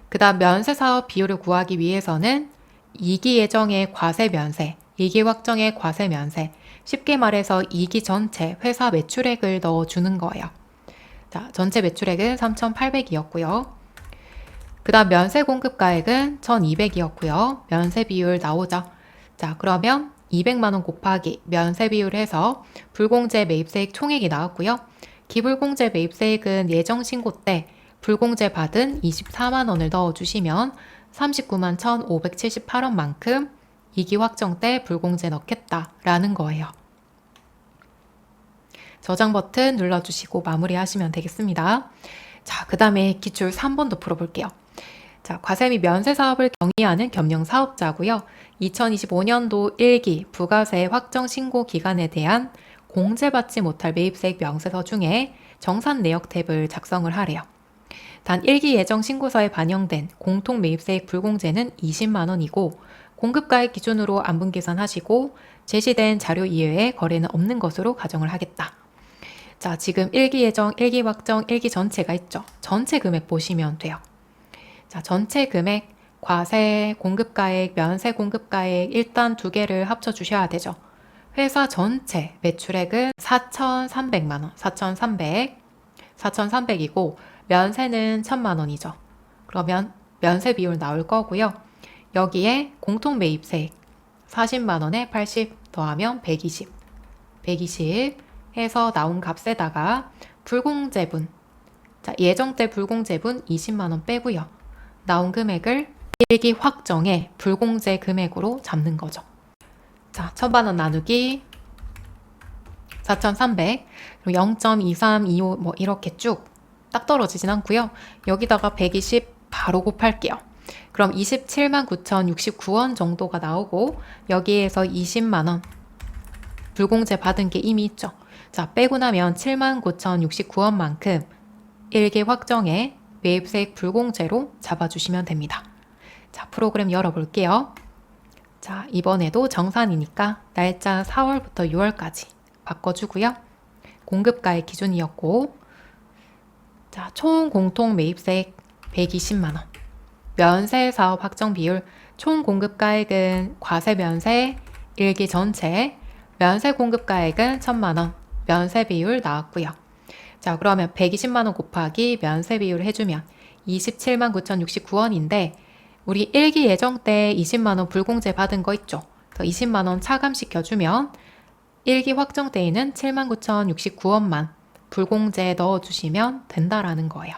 그 다음 면세사업 비율을 구하기 위해서는 2기 예정의 과세 면세, 2기 확정의 과세 면세, 쉽게 말해서 2기 전체 회사 매출액을 넣어주는 거예요. 자, 전체 매출액은 3,800이었고요. 그 다음 면세 공급가액은 1,200이었고요. 면세 비율 나오죠. 자, 그러면 200만 원 곱하기 면세 비율 해서 불공제 매입세액 총액이 나왔고요. 기불공제 매입세액은 예정 신고 때 불공제 받은 24만 원을 넣어주시면 39만 1,578원만큼 2기 확정 때 불공제 넣겠다라는 거예요. 저장 버튼 눌러주시고 마무리하시면 되겠습니다. 자, 그 다음에 기출 3번도 풀어볼게요. 자, 과세 및 면세 사업을 경위하는 겸용 사업자고요. 2025년도 1기 부가세 확정 신고 기간에 대한 공제받지 못할 매입세액 명세서 중에 정산 내역 탭을 작성을 하래요. 단 1기 예정 신고서에 반영된 공통 매입세액 불공제는 20만 원이고 공급가액 기준으로 안분 계산하시고 제시된 자료 이외에 거래는 없는 것으로 가정을 하겠다. 자, 지금 1기 예정, 1기 확정, 1기 전체가 있죠. 전체 금액 보시면 돼요. 자, 전체 금액, 과세, 공급가액, 면세 공급가액 일단 두 개를 합쳐 주셔야 되죠. 회사 전체 매출액은 4,300만 원, 4,300이고 면세는 1,000만 원이죠. 그러면 면세 비율 나올 거고요. 여기에 공통 매입세액 40만 원에 80 더하면 120 해서 나온 값에다가 불공제분, 자, 예정 때 불공제분 20만 원 빼고요. 나온 금액을 1기 확정의 불공제 금액으로 잡는 거죠. 자, 1,000만 원 나누기 4,300, 0.2325 뭐 이렇게 쭉 딱 떨어지진 않고요. 여기다가 120 바로 곱할게요. 그럼 27만 9,069원 정도가 나오고 여기에서 20만 원 불공제 받은 게 이미 있죠. 자, 빼고 나면 7만 9,069원만큼 1기 확정의 매입세액 불공제로 잡아주시면 됩니다. 자, 프로그램 열어볼게요. 자, 이번에도 정산이니까 날짜 4월부터 6월까지 바꿔주고요. 공급가액 기준이었고, 자, 총 공통 매입세액 120만 원. 면세 사업 확정 비율, 총 공급가액은 과세 면세 1기 전체, 면세 공급가액은 1,000만 원, 면세 비율 나왔고요. 자, 그러면 120만 원 곱하기 면세 비율 해주면 27만 9,069원인데 우리 1기 예정 때 20만 원 불공제 받은 거 있죠? 그래서 20만 원 차감시켜주면 1기 확정 때에는 7만 9,069원만 불공제 넣어주시면 된다라는 거예요.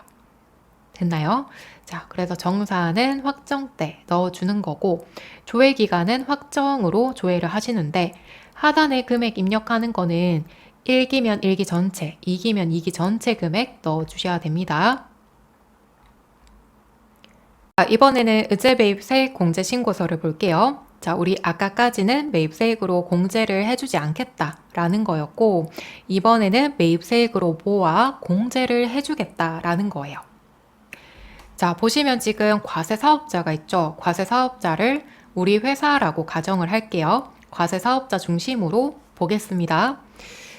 됐나요? 자, 그래서 정산은 확정 때 넣어주는 거고 조회 기간은 확정으로 조회를 하시는데 하단에 금액 입력하는 거는 1기면 1기 전체, 2기면 2기 전체 금액 넣어주셔야 됩니다. 자, 이번에는 의제 매입세액 공제 신고서를 볼게요. 자, 우리 아까까지는 매입세액으로 공제를 해주지 않겠다라는 거였고 이번에는 매입세액으로 모아 공제를 해주겠다라는 거예요. 자, 보시면 지금 과세사업자가 있죠. 과세사업자를 우리 회사라고 가정을 할게요. 과세사업자 중심으로 보겠습니다.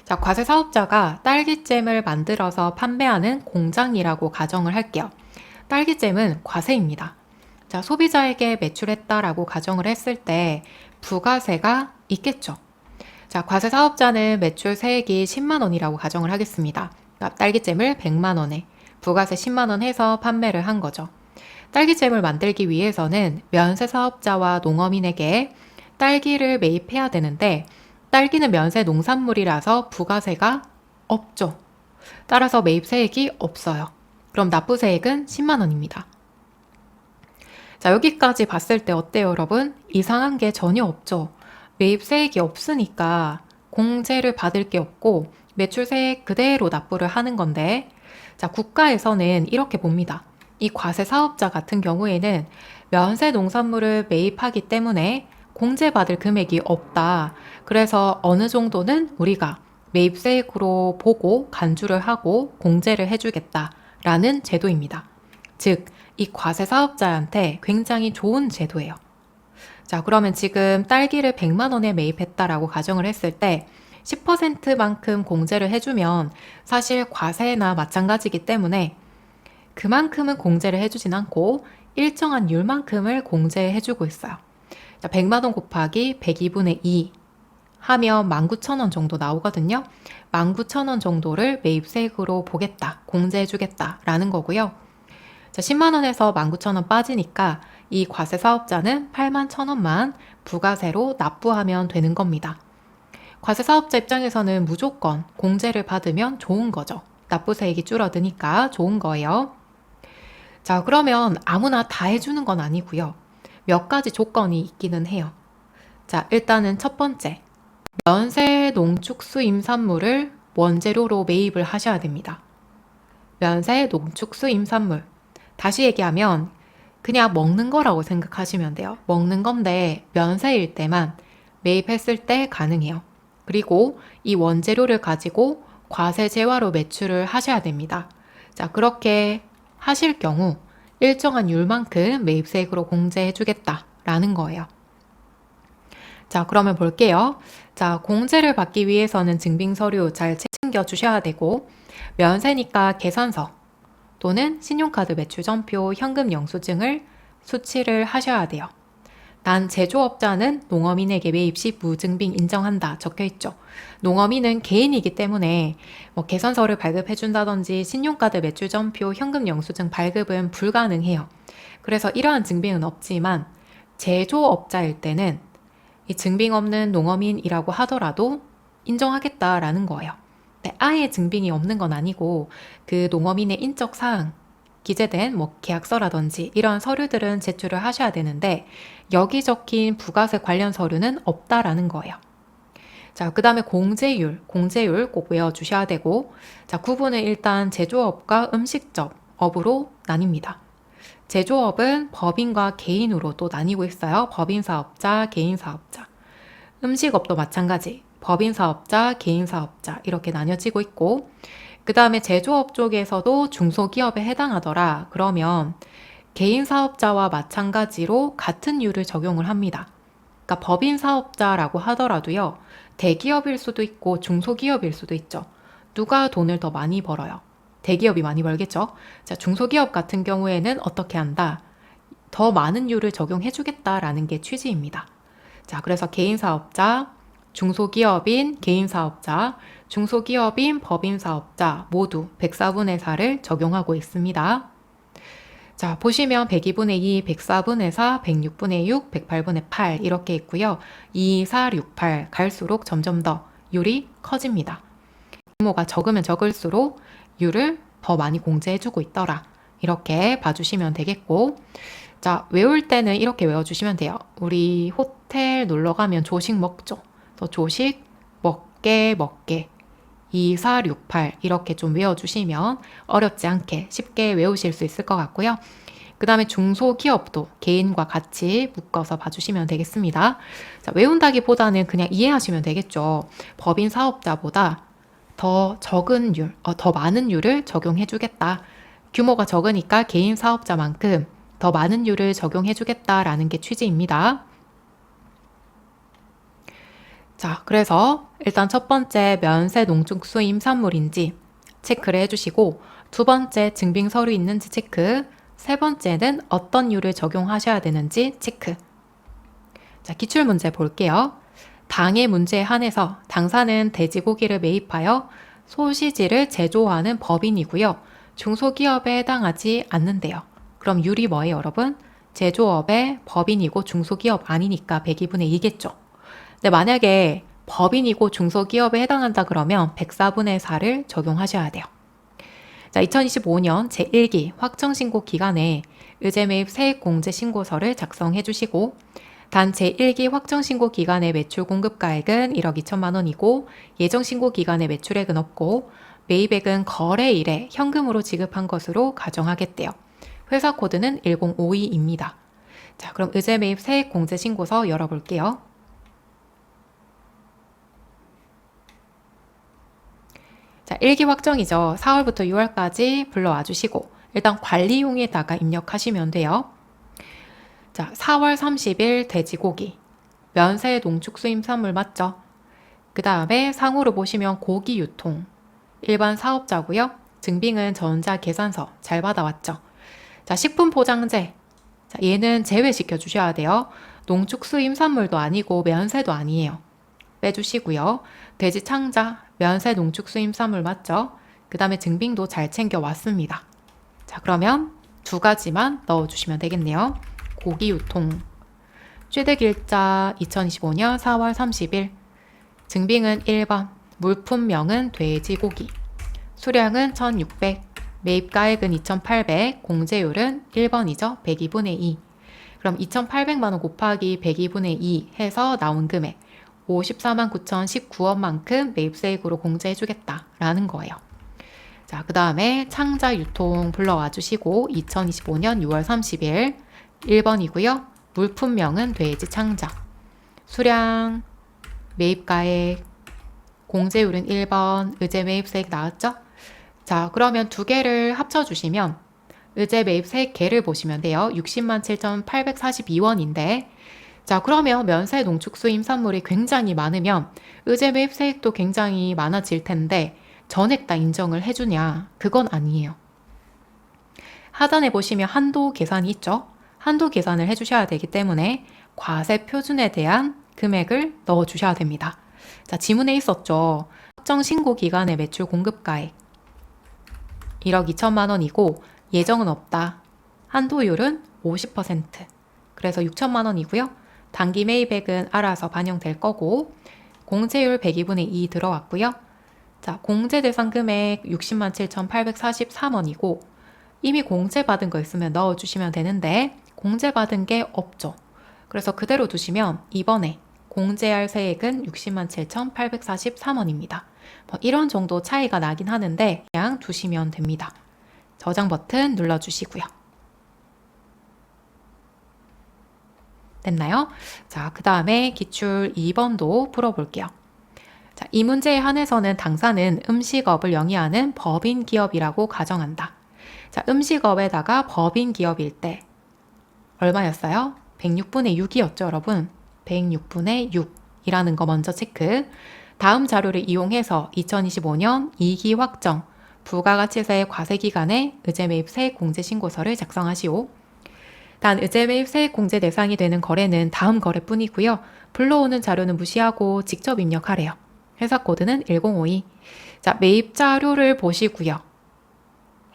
자, 과세사업자가 딸기잼을 만들어서 판매하는 공장이라고 가정을 할게요. 딸기잼은 과세입니다. 자, 소비자에게 매출했다라고 가정을 했을 때 부가세가 있겠죠. 자, 과세사업자는 매출 세액이 10만 원이라고 가정을 하겠습니다. 그러니까 딸기잼을 100만 원에 부가세 10만 원 해서 판매를 한 거죠. 딸기잼을 만들기 위해서는 면세사업자와 농어민에게 딸기를 매입해야 되는데 딸기는 면세 농산물이라서 부가세가 없죠. 따라서 매입세액이 없어요. 그럼 납부세액은 10만 원입니다. 자, 여기까지 봤을 때 어때요, 여러분? 이상한 게 전혀 없죠. 매입세액이 없으니까 공제를 받을 게 없고 매출세액 그대로 납부를 하는 건데 자, 국가에서는 이렇게 봅니다. 이 과세 사업자 같은 경우에는 면세 농산물을 매입하기 때문에 공제받을 금액이 없다. 그래서 어느 정도는 우리가 매입세액으로 보고 간주를 하고 공제를 해주겠다라는 제도입니다. 즉, 이 과세 사업자한테 굉장히 좋은 제도예요. 자, 그러면 지금 딸기를 100만 원에 매입했다라고 가정을 했을 때 10%만큼 공제를 해주면 사실 과세나 마찬가지이기 때문에 그만큼은 공제를 해주진 않고 일정한 율만큼을 공제해주고 있어요. 자, 100만 원 곱하기 102분의 2 하면 19,000원 정도 나오거든요. 19,000원 정도를 매입세액으로 보겠다, 공제해주겠다 라는 거고요. 자, 10만 원에서 19,000원 빠지니까 이 과세 사업자는 81,000원만 부가세로 납부하면 되는 겁니다. 과세 사업자 입장에서는 무조건 공제를 받으면 좋은 거죠. 납부세액이 줄어드니까 좋은 거예요. 자, 그러면 아무나 다 해주는 건 아니고요. 몇 가지 조건이 있기는 해요. 자, 일단은 첫 번째, 면세 농축수 임산물을 원재료로 매입을 하셔야 됩니다. 면세 농축수 임산물. 다시 얘기하면 그냥 먹는 거라고 생각하시면 돼요. 먹는 건데 면세일 때만 매입했을 때 가능해요. 그리고 이 원재료를 가지고 과세 재화로 매출을 하셔야 됩니다. 자, 그렇게 하실 경우 일정한 율만큼 매입세액으로 공제해주겠다라는 거예요. 자, 그러면 볼게요. 자, 공제를 받기 위해서는 증빙서류 잘 챙겨 주셔야 되고, 면세니까 계산서 또는 신용카드 매출전표, 현금 영수증을 수치를 하셔야 돼요. 단 제조업자는 농어민에게 매입 시 무증빙 인정한다 적혀 있죠. 농어민은 개인이기 때문에 계산서를 발급해 준다든지 신용카드 매출전표, 현금 영수증 발급은 불가능해요. 그래서 이러한 증빙은 없지만 제조업자일 때는 이 증빙 없는 농어민이라고 하더라도 인정하겠다라는 거예요. 아예 증빙이 없는 건 아니고 그 농어민의 인적 사항 기재된 계약서라든지 이런 서류들은 제출을 하셔야 되는데 여기 적힌 부가세 관련 서류는 없다라는 거예요. 자, 그 다음에 공제율 꼭 외워주셔야 되고, 자, 구분은 일단 제조업과 음식점업으로 나뉩니다. 제조업은 법인과 개인으로 또 나뉘고 있어요. 법인사업자, 개인사업자. 음식업도 마찬가지. 법인사업자, 개인사업자 이렇게 나뉘어지고 있고, 그 다음에 제조업 쪽에서도 중소기업에 해당하더라. 그러면 개인사업자와 마찬가지로 같은 율을 적용을 합니다. 그러니까 법인사업자라고 하더라도요. 대기업일 수도 있고 중소기업일 수도 있죠. 누가 돈을 더 많이 벌어요? 대기업이 많이 벌겠죠. 자, 중소기업 같은 경우에는 어떻게 한다? 더 많은 율을 적용해주겠다라는 게 취지입니다. 자, 그래서 개인사업자, 중소기업인 개인사업자, 중소기업인 법인사업자 모두 104분의 4를 적용하고 있습니다. 자, 보시면 102분의 2, 104분의 4, 106분의 6, 108분의 8 이렇게 있고요. 2, 4, 6, 8 갈수록 점점 더 율이 커집니다. 규모가 적으면 적을수록 율을 더 많이 공제해주고 있더라. 이렇게 봐주시면 되겠고, 자, 외울 때는 이렇게 외워주시면 돼요. 우리 호텔 놀러 가면 조식 먹죠. 그래서 조식 먹게 2, 4, 6, 8 이렇게 좀 외워주시면 어렵지 않게 쉽게 외우실 수 있을 것 같고요. 그 다음에 중소기업도 개인과 같이 묶어서 봐주시면 되겠습니다. 자, 외운다기보다는 그냥 이해하시면 되겠죠. 법인 사업자보다 더 적은 율, 더 많은 율을 적용해주겠다. 규모가 적으니까 개인 사업자만큼 더 많은 율을 적용해주겠다라는 게 취지입니다. 자, 그래서 일단 첫 번째 면세 농축수 임산물인지 체크를 해주시고, 두 번째 증빙 서류 있는지 체크, 세 번째는 어떤 율을 적용하셔야 되는지 체크. 자, 기출문제 볼게요. 당의 문제에 한해서 당사는 돼지고기를 매입하여 소시지를 제조하는 법인이고요. 중소기업에 해당하지 않는데요. 그럼 율이 뭐예요, 여러분? 제조업의 법인이고 중소기업 아니니까 102분의 2겠죠. 근데 만약에 법인이고 중소기업에 해당한다 그러면 104분의 4를 적용하셔야 돼요. 자, 2025년 제1기 확정신고 기간에 의제매입 세액공제신고서를 작성해 주시고, 단 제1기 확정신고 기간의 매출 공급가액은 1억 2천만 원이고 예정신고 기간의 매출액은 없고 매입액은 거래일에 현금으로 지급한 것으로 가정하겠대요. 회사 코드는 1052입니다. 자, 그럼 의제 매입 세액 공제 신고서 열어볼게요. 자, 일기 확정이죠. 4월부터 6월까지 불러와 주시고 일단 관리용에다가 입력하시면 돼요. 자, 4월 30일 돼지고기 면세 농축수임산물 맞죠? 그 다음에 상호로 보시면 고기 유통 일반 사업자고요. 증빙은 전자계산서 잘 받아왔죠. 자, 식품포장재. 자, 얘는 제외시켜 주셔야 돼요. 농축수임산물도 아니고 면세도 아니에요. 빼주시고요. 돼지창자, 면세 농축수임산물 맞죠? 그 다음에 증빙도 잘 챙겨왔습니다. 자, 그러면 두 가지만 넣어주시면 되겠네요. 고기 유통. 취득일자 2025년 4월 30일. 증빙은 1번. 물품명은 돼지고기. 수량은 1600. 매입가액은 2800. 공제율은 1번이죠. 102분의 2. 그럼 2800만원 곱하기 102분의 2 해서 나온 금액 54만 9,019원만큼 매입세액으로 공제해주겠다 라는 거예요. 자, 그 다음에 창자 유통 불러와 주시고 2025년 6월 30일 1번이고요. 물품명은 돼지 창자. 수량, 매입가액, 공제율은 1번, 의제 매입세액 나왔죠? 자, 그러면 두 개를 합쳐주시면 의제 매입세액 개를 보시면 돼요. 60만 7,842원인데 자, 그러면 면세 농축수임산물이 굉장히 많으면 의제 매입세액도 굉장히 많아질 텐데 전액 다 인정을 해주냐? 그건 아니에요. 하단에 보시면 한도 계산이 있죠? 한도 계산을 해주셔야 되기 때문에 과세 표준에 대한 금액을 넣어주셔야 됩니다. 자, 지문에 있었죠? 확정 신고 기간의 매출 공급가액 1억 2천만 원이고 예정은 없다. 한도율은 50%. 그래서 6천만 원이고요. 단기 매입액은 알아서 반영될 거고 공제율 102분의 2 들어왔고요. 자, 공제 대상 금액 60만 7,843원이고 이미 공제받은 거 있으면 넣어주시면 되는데 공제받은 게 없죠. 그래서 그대로 두시면 이번에 공제할 세액은 60만 7,843원입니다. 뭐 이런 정도 차이가 나긴 하는데 그냥 두시면 됩니다. 저장 버튼 눌러주시고요. 됐나요? 자, 그 다음에 기출 2번도 풀어볼게요. 자, 이 문제에 한해서는 당사는 음식업을 영위하는 법인 기업이라고 가정한다. 자, 음식업에다가 법인 기업일 때 얼마였어요? 106분의 6이었죠, 여러분? 106분의 6이라는 거 먼저 체크. 다음 자료를 이용해서 2025년 2기 확정 부가가치세 과세기간에 의제매입 세액 공제 신고서를 작성하시오. 단 의제매입 세액 공제 대상이 되는 거래는 다음 거래뿐이고요. 불러오는 자료는 무시하고 직접 입력하래요. 회사 코드는 1052. 자, 매입 자료를 보시고요.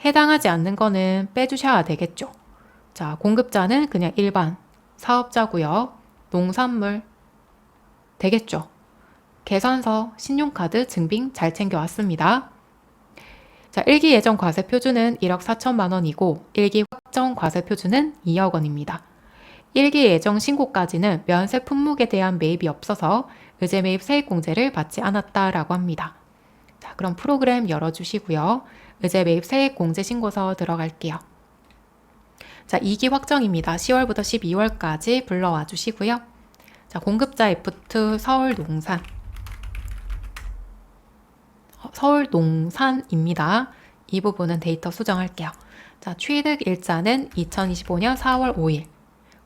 해당하지 않는 거는 빼주셔야 되겠죠. 자, 공급자는 그냥 일반 사업자고요. 농산물 되겠죠. 계산서, 신용카드, 증빙 잘 챙겨왔습니다. 자, 1기 예정 과세 표준은 1억 4천만 원이고 1기 확정 과세 표준은 2억 원입니다. 1기 예정 신고까지는 면세 품목에 대한 매입이 없어서 의제 매입 세액 공제를 받지 않았다라고 합니다. 자, 그럼 프로그램 열어주시고요. 의제 매입 세액 공제 신고서 들어갈게요. 자, 2기 확정입니다. 10월부터 12월까지 불러와 주시고요. 자, 공급자 F2 서울농산. 서울농산입니다. 이 부분은 데이터 수정할게요. 자, 취득 일자는 2025년 4월 5일.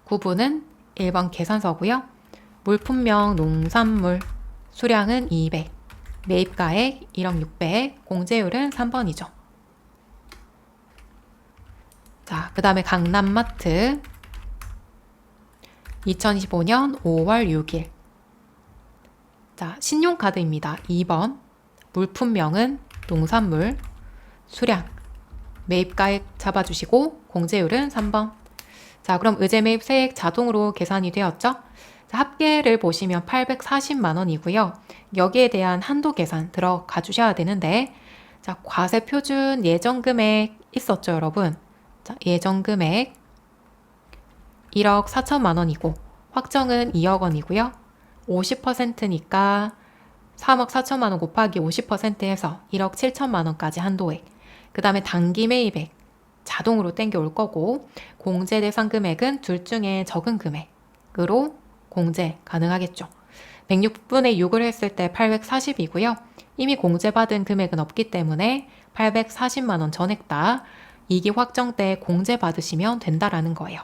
구분은 1번 계산서고요. 물품명 농산물. 수량은 200. 매입가액 1억 600. 공제율은 3번이죠. 자, 그 다음에 강남마트 2025년 5월 6일. 자, 신용카드입니다. 2번. 물품명은 농산물. 수량. 매입가액 잡아주시고 공제율은 3번. 자, 그럼 의제 매입 세액 자동으로 계산이 되었죠? 자, 합계를 보시면 840만 원이고요. 여기에 대한 한도 계산 들어가 주셔야 되는데 자, 과세 표준 예정 금액 있었죠, 여러분? 자, 예정 금액 1억 4천만 원이고 확정은 2억 원이고요. 50%니까 3억 4천만 원 곱하기 50% 해서 1억 7천만 원까지 한도액. 그 다음에 단기 매입액 자동으로 땡겨올 거고, 공제 대상 금액은 둘 중에 적은 금액으로 공제 가능하겠죠. 106분의 6을 했을 때 840이고요. 이미 공제받은 금액은 없기 때문에 840만 원 전액 다 2기 확정 때 공제받으시면 된다라는 거예요.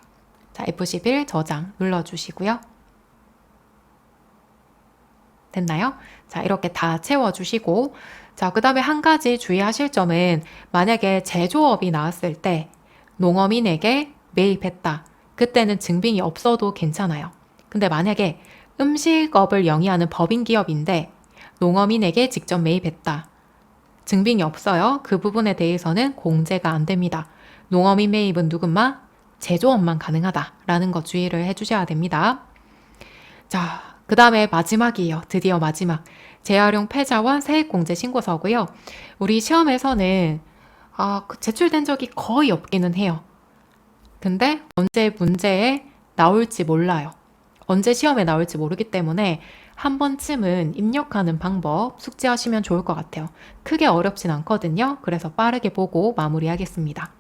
자, F11 저장 눌러주시고요. 됐나요? 자, 이렇게 다 채워주시고, 자, 그 다음에 한 가지 주의하실 점은 만약에 제조업이 나왔을 때 농어민에게 매입했다. 그때는 증빙이 없어도 괜찮아요. 근데 만약에 음식업을 영위하는 법인 기업인데 농어민에게 직접 매입했다. 증빙이 없어요. 그 부분에 대해서는 공제가 안 됩니다. 농어민 매입은 누군만? 제조업만 가능하다라는 거 주의를 해주셔야 됩니다. 자, 그 다음에 마지막이에요. 드디어 마지막. 재활용 폐자원 세액공제 신고서고요. 우리 시험에서는 제출된 적이 거의 없기는 해요. 근데 언제 문제에 나올지 몰라요. 언제 시험에 나올지 모르기 때문에 한 번쯤은 입력하는 방법 숙지하시면 좋을 것 같아요. 크게 어렵진 않거든요. 그래서 빠르게 보고 마무리하겠습니다.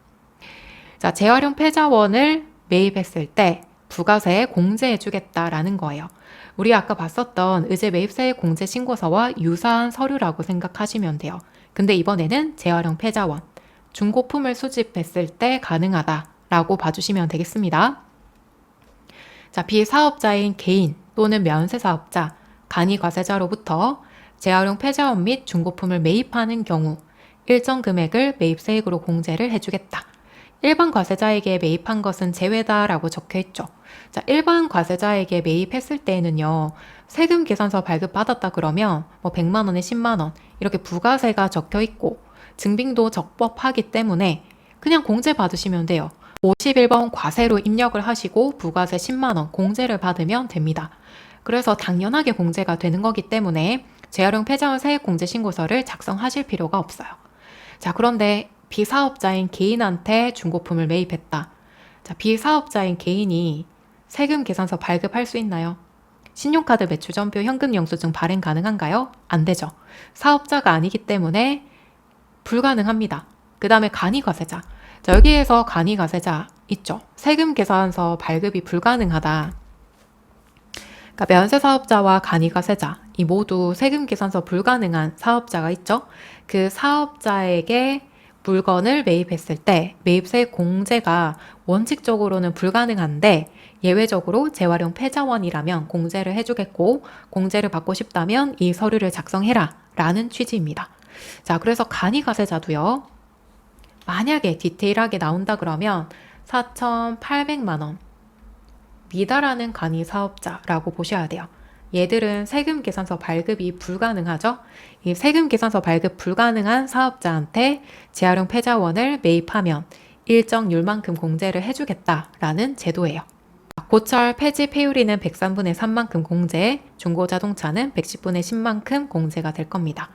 자, 재활용 폐자원을 매입했을 때 부가세 공제해주겠다라는 거예요. 우리 아까 봤었던 의제 매입세 공제 신고서와 유사한 서류라고 생각하시면 돼요. 근데 이번에는 재활용 폐자원, 중고품을 수집했을 때 가능하다라고 봐주시면 되겠습니다. 자, 비사업자인 개인 또는 면세사업자, 간이과세자로부터 재활용 폐자원 및 중고품을 매입하는 경우 일정 금액을 매입세액으로 공제를 해주겠다. 일반 과세자에게 매입한 것은 제외다라고 적혀 있죠. 자, 일반 과세자에게 매입했을 때에는요, 세금 계산서 발급받았다 그러면 뭐 100만 원에 10만 원 이렇게 부가세가 적혀 있고 증빙도 적법하기 때문에 그냥 공제 받으시면 돼요. 51번 과세로 입력을 하시고 부가세 10만 원 공제를 받으면 됩니다. 그래서 당연하게 공제가 되는 거기 때문에 재활용 폐자원 세액 공제 신고서를 작성하실 필요가 없어요. 자, 그런데 비사업자인 개인한테 중고품을 매입했다. 자, 비사업자인 개인이 세금 계산서 발급할 수 있나요? 신용카드 매출전표 현금 영수증 발행 가능한가요? 안 되죠. 사업자가 아니기 때문에 불가능합니다. 그 다음에 간이과세자. 자, 여기에서 간이과세자 있죠. 세금 계산서 발급이 불가능하다. 그러니까 면세사업자와 간이과세자 이 모두 세금 계산서 불가능한 사업자가 있죠. 그 사업자에게 물건을 매입했을 때 매입세 공제가 원칙적으로는 불가능한데 예외적으로 재활용 폐자원이라면 공제를 해주겠고 공제를 받고 싶다면 이 서류를 작성해라 라는 취지입니다. 자, 그래서 간이과세자도요. 만약에 디테일하게 나온다 그러면 4,800만 원 미달하는 간이 사업자라고 보셔야 돼요. 얘들은 세금 계산서 발급이 불가능하죠. 이 세금 계산서 발급 불가능한 사업자한테 재활용 폐자원을 매입하면 일정률만큼 공제를 해주겠다라는 제도예요. 고철 폐지 폐유리는 103분의 3만큼 공제, 중고자동차는 110분의 10만큼 공제가 될 겁니다.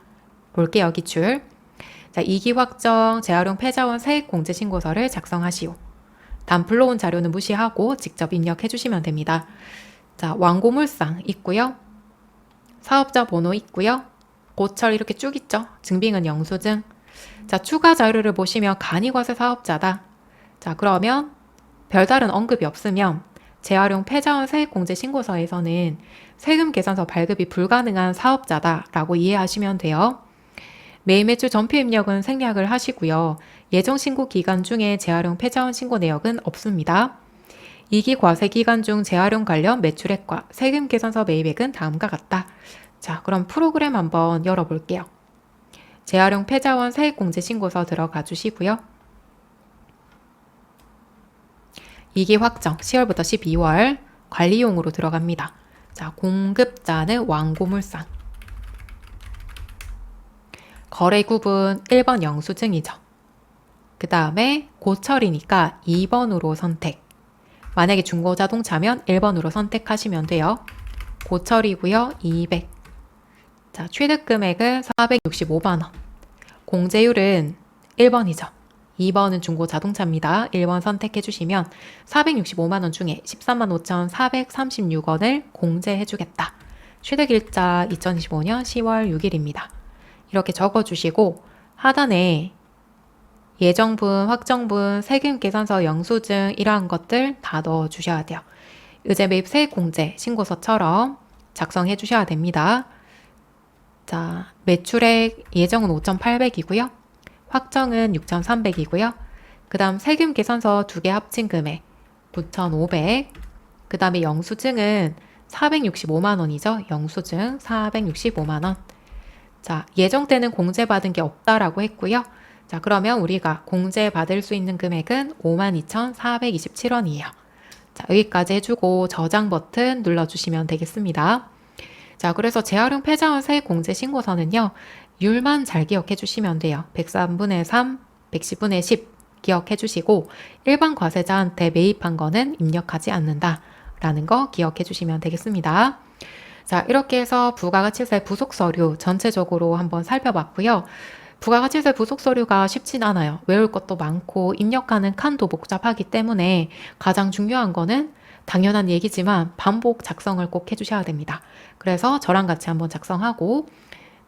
볼게요, 기출. 자, 2기 확정 재활용 폐자원 세액 공제 신고서를 작성하시오. 다음 불러온 자료는 무시하고 직접 입력해 주시면 됩니다. 자, 완고물상 있고요. 사업자 번호 있고요. 고철 이렇게 쭉 있죠. 증빙은 영수증. 자, 추가 자료를 보시면 간이과세 사업자다. 자, 그러면 별다른 언급이 없으면 재활용 폐자원 세액공제 신고서에서는 세금 계산서 발급이 불가능한 사업자다라고 이해하시면 돼요. 매입매출 전표 입력은 생략을 하시고요. 예정 신고 기간 중에 재활용 폐자원 신고 내역은 없습니다. 2기 과세 기간 중 재활용 관련 매출액과 세금 계산서 매입액은 다음과 같다. 자, 그럼 프로그램 한번 열어볼게요. 재활용 폐자원 세액공제 신고서 들어가 주시고요. 2기 확정 10월부터 12월 관리용으로 들어갑니다. 자, 공급자는 완고물상. 거래 구분 1번 영수증이죠. 그 다음에 고철이니까 2번으로 선택. 만약에 중고자동차면 1번으로 선택하시면 돼요. 고철이고요. 200. 자, 취득금액은 465만원. 공제율은 1번이죠. 2번은 중고자동차입니다. 1번 선택해 주시면 465만원 중에 13만 5,436원을 공제해 주겠다. 취득일자 2025년 10월 6일입니다. 이렇게 적어주시고 하단에 예정분, 확정분, 세금 계산서 영수증 이러한 것들 다 넣어 주셔야 돼요. 의제 매입 세액공제 신고서처럼 작성해 주셔야 됩니다. 자, 매출액 예정은 5,800이고요. 확정은 6,300이고요. 그 다음 세금 계산서 두 개 합친 금액 9,500. 그 다음에 영수증은 465만 원이죠. 영수증 465만 원. 자, 예정때는 공제받은 게 없다라고 했고요. 자, 그러면 우리가 공제받을 수 있는 금액은 52,427원이에요. 자, 여기까지 해주고 저장 버튼 눌러주시면 되겠습니다. 자, 그래서 재활용 폐자원 세액 공제 신고서는요, 율만 잘 기억해 주시면 돼요. 103분의 3, 110분의 10 기억해 주시고, 일반 과세자한테 매입한 거는 입력하지 않는다 라는 거 기억해 주시면 되겠습니다. 자, 이렇게 해서 부가가치세 부속 서류 전체적으로 한번 살펴봤고요. 부가가치세 부속 서류가 쉽진 않아요. 외울 것도 많고 입력하는 칸도 복잡하기 때문에 가장 중요한 거는 당연한 얘기지만 반복 작성을 꼭 해주셔야 됩니다. 그래서 저랑 같이 한번 작성하고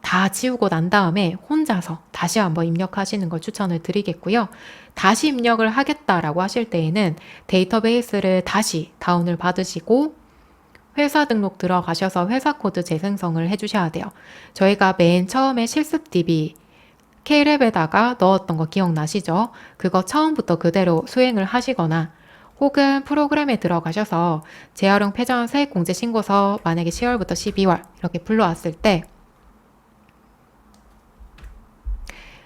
다 지우고 난 다음에 혼자서 다시 한번 입력하시는 걸 추천을 드리겠고요. 다시 입력을 하겠다라고 하실 때에는 데이터베이스를 다시 다운을 받으시고 회사 등록 들어가셔서 회사 코드 재생성을 해주셔야 돼요. 저희가 맨 처음에 실습 DB K랩에다가 넣었던 거 기억나시죠? 그거 처음부터 그대로 수행을 하시거나 혹은 프로그램에 들어가셔서 재활용 폐자원 세액공제 신고서 만약에 10월부터 12월 이렇게 불러왔을 때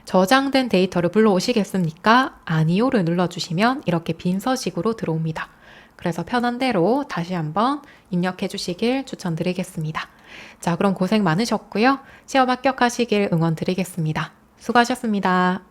저장된 데이터를 불러오시겠습니까? 아니요를 눌러주시면 이렇게 빈 서식으로 들어옵니다. 그래서 편한 대로 다시 한번 입력해 주시길 추천드리겠습니다. 자, 그럼 고생 많으셨고요. 시험 합격하시길 응원 드리겠습니다. 수고하셨습니다.